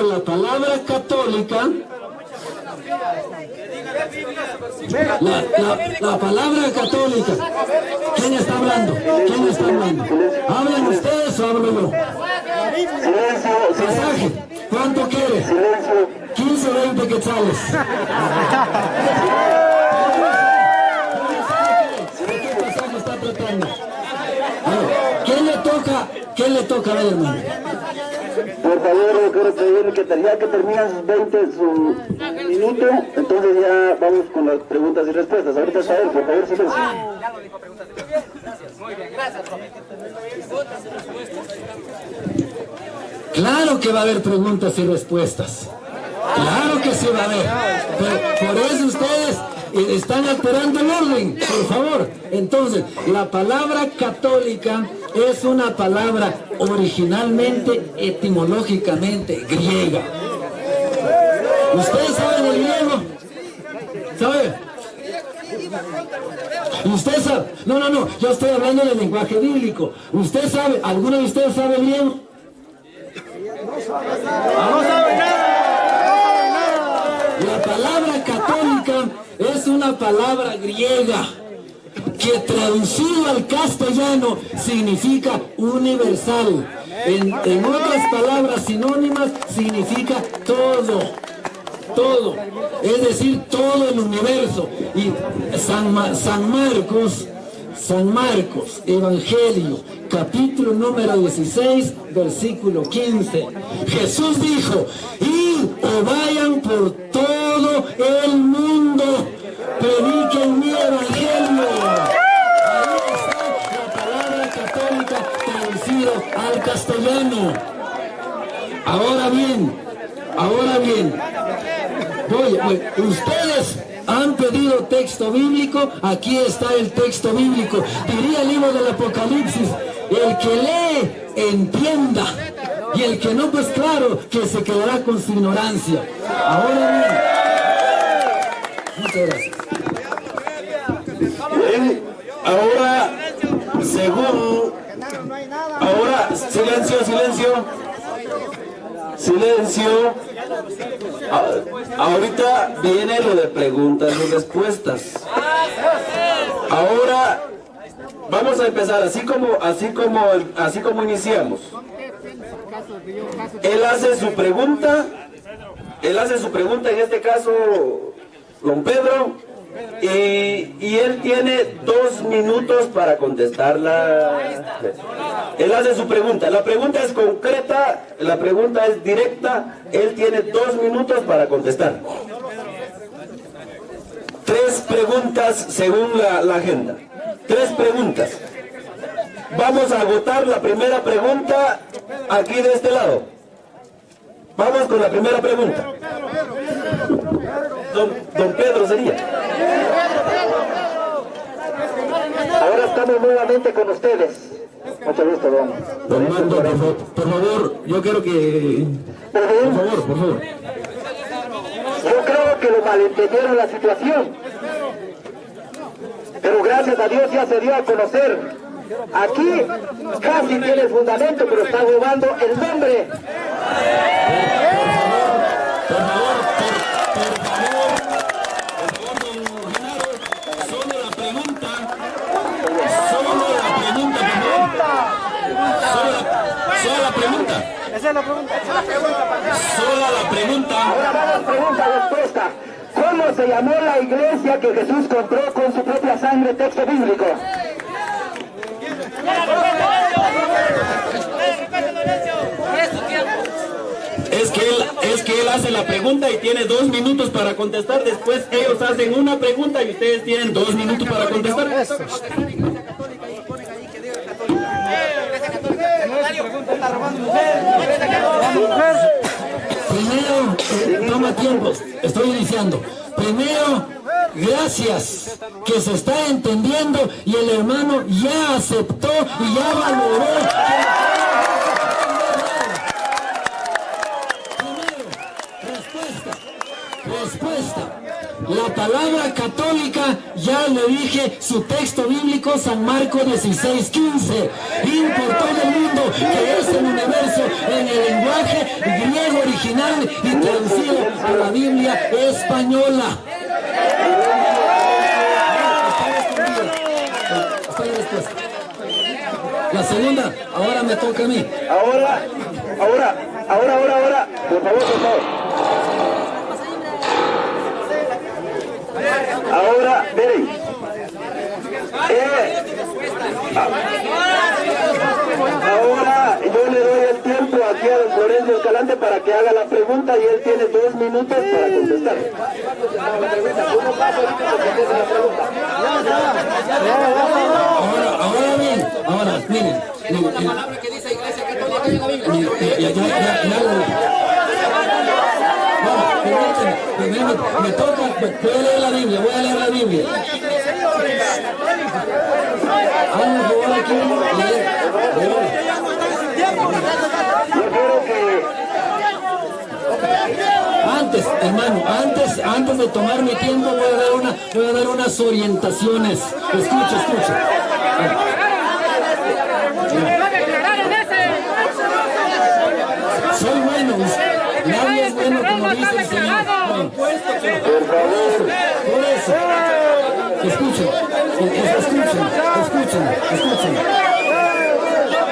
la palabra católica, la palabra católica. ¿Quién está hablando? ¿Hablan ustedes o hablo yo? Pasaje. ¿Cuánto quiere? 15 o 20 quetzales. ¿De qué pasaje está tratando? ¿Quién le toca a ver, hermano? Por favor, yo quiero pedir que ya que terminan sus 20 su minuto, entonces ya vamos con las preguntas y respuestas. Ahorita está él, por favor, silencio. Ya lo dijo, preguntas y respuestas. Muy bien, gracias, profe. Claro que va a haber preguntas y respuestas. Claro que sí va a haber. Por eso ustedes están alterando el orden, por favor. Entonces, la palabra católica es una palabra originalmente, etimológicamente griega. ¿Ustedes saben el griego? ¿Sabe? ¿Usted sabe? No, yo estoy hablando del lenguaje bíblico. ¿Usted sabe? ¿Alguno de ustedes sabe el griego? No sabe nada. La palabra católica es una palabra griega que traducido al castellano significa universal. En otras palabras sinónimas significa todo. Todo, es decir, todo el universo. Y San Marcos, Evangelio, capítulo número 16, versículo 15. Jesús dijo: id o vayan por todo el mundo, prediquen mi evangelio. Ahí está la palabra católica traducida al castellano. Ahora bien, ustedes han pedido texto bíblico, aquí está el texto bíblico. Diría el libro del Apocalipsis: el que lee, entienda, y el que no, pues claro, que se quedará con su ignorancia. Ahora bien, muchas gracias. Bien, ahora, silencio. Ahorita viene lo de preguntas y respuestas. Ahora vamos a empezar así como iniciamos. Él hace su pregunta, en este caso don Pedro, y él tiene 2 minutos para contestarla. Él hace su pregunta, la pregunta es concreta, la pregunta es directa, él tiene 2 minutos para contestar. 3 preguntas según la agenda. 3 preguntas. Vamos a agotar la primera pregunta aquí de este lado. Vamos con la primera pregunta. Don Pedro sería. Ahora estamos nuevamente con ustedes. Mucho gusto, don Mando, por favor, yo quiero que... Por favor. Yo creo que lo malentendieron la situación. Pero gracias a Dios ya se dio a conocer. Aquí casi tiene fundamento, pero está robando el nombre. Por favor, Esa es la pregunta. Sola la pregunta. Ahora vamos pregunta-respuesta. ¿Cómo se llamó la iglesia que Jesús compró con su propia sangre? Texto bíblico. Es que él hace la pregunta y tiene 2 minutos para contestar. Después ellos hacen una pregunta y ustedes tienen 2 minutos para contestar. Primero, toma tiempo, estoy iniciando. Primero, gracias, que se está entendiendo y el hermano ya aceptó y ya valoró. Primero, respuesta. La palabra católica, ya le dije, su texto bíblico, San Marcos 16:15. Por todo el mundo, que es el universo en el lenguaje griego original y traducido a la Biblia española. La segunda, ahora me toca a mí. Ahora. Por favor. Ahora, veréis. adelante para que haga la pregunta y él tiene 2 minutos para contestar. Ahora bien, miren. Me toca, voy a leer la Biblia. Antes, hermano, antes de tomar mi tiempo voy a dar unas orientaciones. Escucha. Soy bueno, nadie es bueno como dice el Señor. Por eso, escuchen.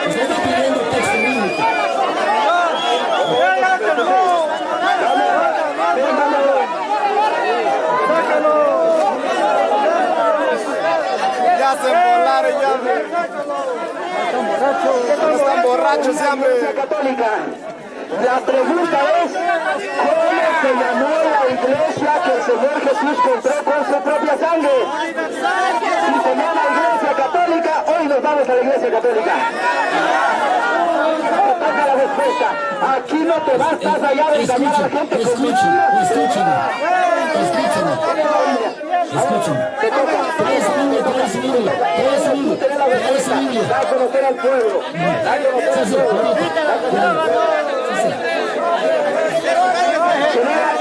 Usted está pidiendo texto bíblico. Ya se volaron, ya. Están borrachos, hambre. Católica. La pregunta es, ¿cómo se llamó la iglesia que el Señor Jesús compró con su propia sangre? Si se llama Iglesia Católica, hoy nos vamos a la Iglesia Católica. La respuesta. Aquí no te bastas allá de engañar a la gente. Escuchen. 3 minutos. Da a conocer al pueblo.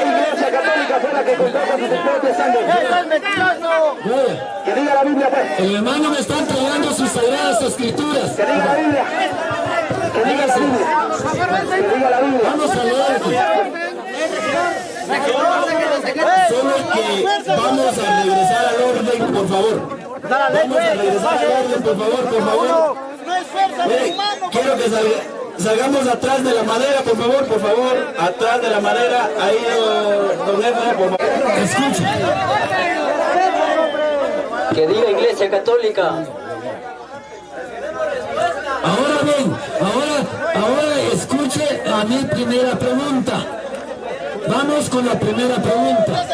Iglesia Católica fue la que compró con su propia sangre. Que diga la Biblia, pues. El hermano me está entregando sus sagradas escrituras. Que diga la Biblia. Que diga la Biblia. Vamos a leer. Solo que vamos a regresar al orden, por favor. Vamos a regresar al orden, por favor. Quiero que salgamos atrás de la madera, por favor. Atrás de la madera, ahí, don Efraín, por favor. Escucha. Que diga Iglesia Católica. Ahora bien, ahora escuche a mi primera pregunta. Vamos con la primera pregunta.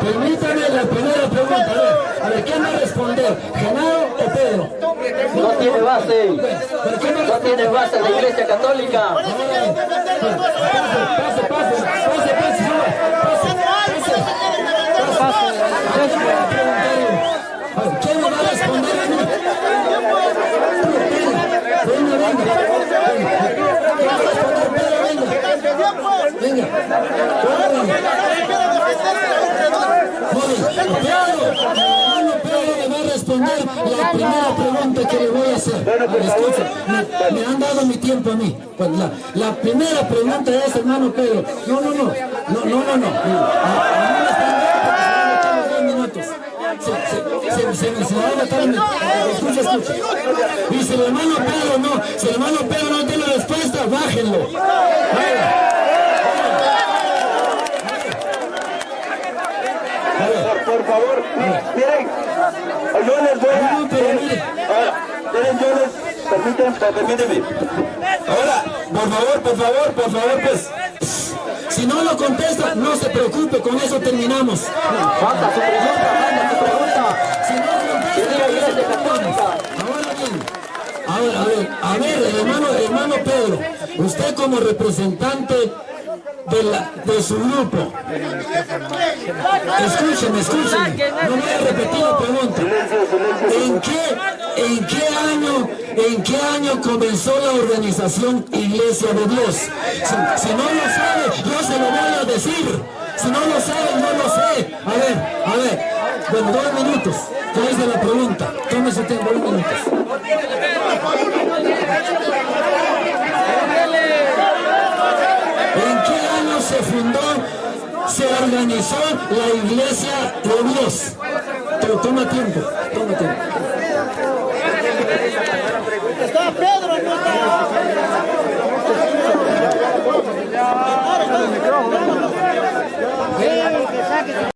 Permítame la primera pregunta. A ver, ¿quién va a responder? ¿Genaro o Pedro? No tiene base. No tiene base la Iglesia Católica. Pase. ¿Quién me va a responder a mí? Venga. Pedro me va a responder la primera pregunta que le voy a hacer. Escucha, me han dado mi tiempo a mí. Pues la primera pregunta es, hermano Pedro. No. Se me va a matar. Escucha. Dice el hermano Pedro no. Si el hermano Pedro no tiene respuesta, bájenlo. Por favor, miren, yo les voy a... Permíteme. Ahora, por favor, pues. Si no lo contesta, no se preocupe, con eso terminamos. Falta su pregunta. Si no contesta, a ver, hermano Pedro, usted como representante de su grupo, escúcheme, no voy a repetir la pregunta. ¿En qué año comenzó la organización Iglesia de Dios? Si no lo sabe, yo se lo voy a decir. Si no lo sabe, no lo sé. A ver, bueno, 2 minutos. Ya hice la pregunta. Tome su tiempo, 2 minutos. ¿En qué año se fundó, se organizó la Iglesia de Dios? Pero toma tiempo. Está Pedro, no está.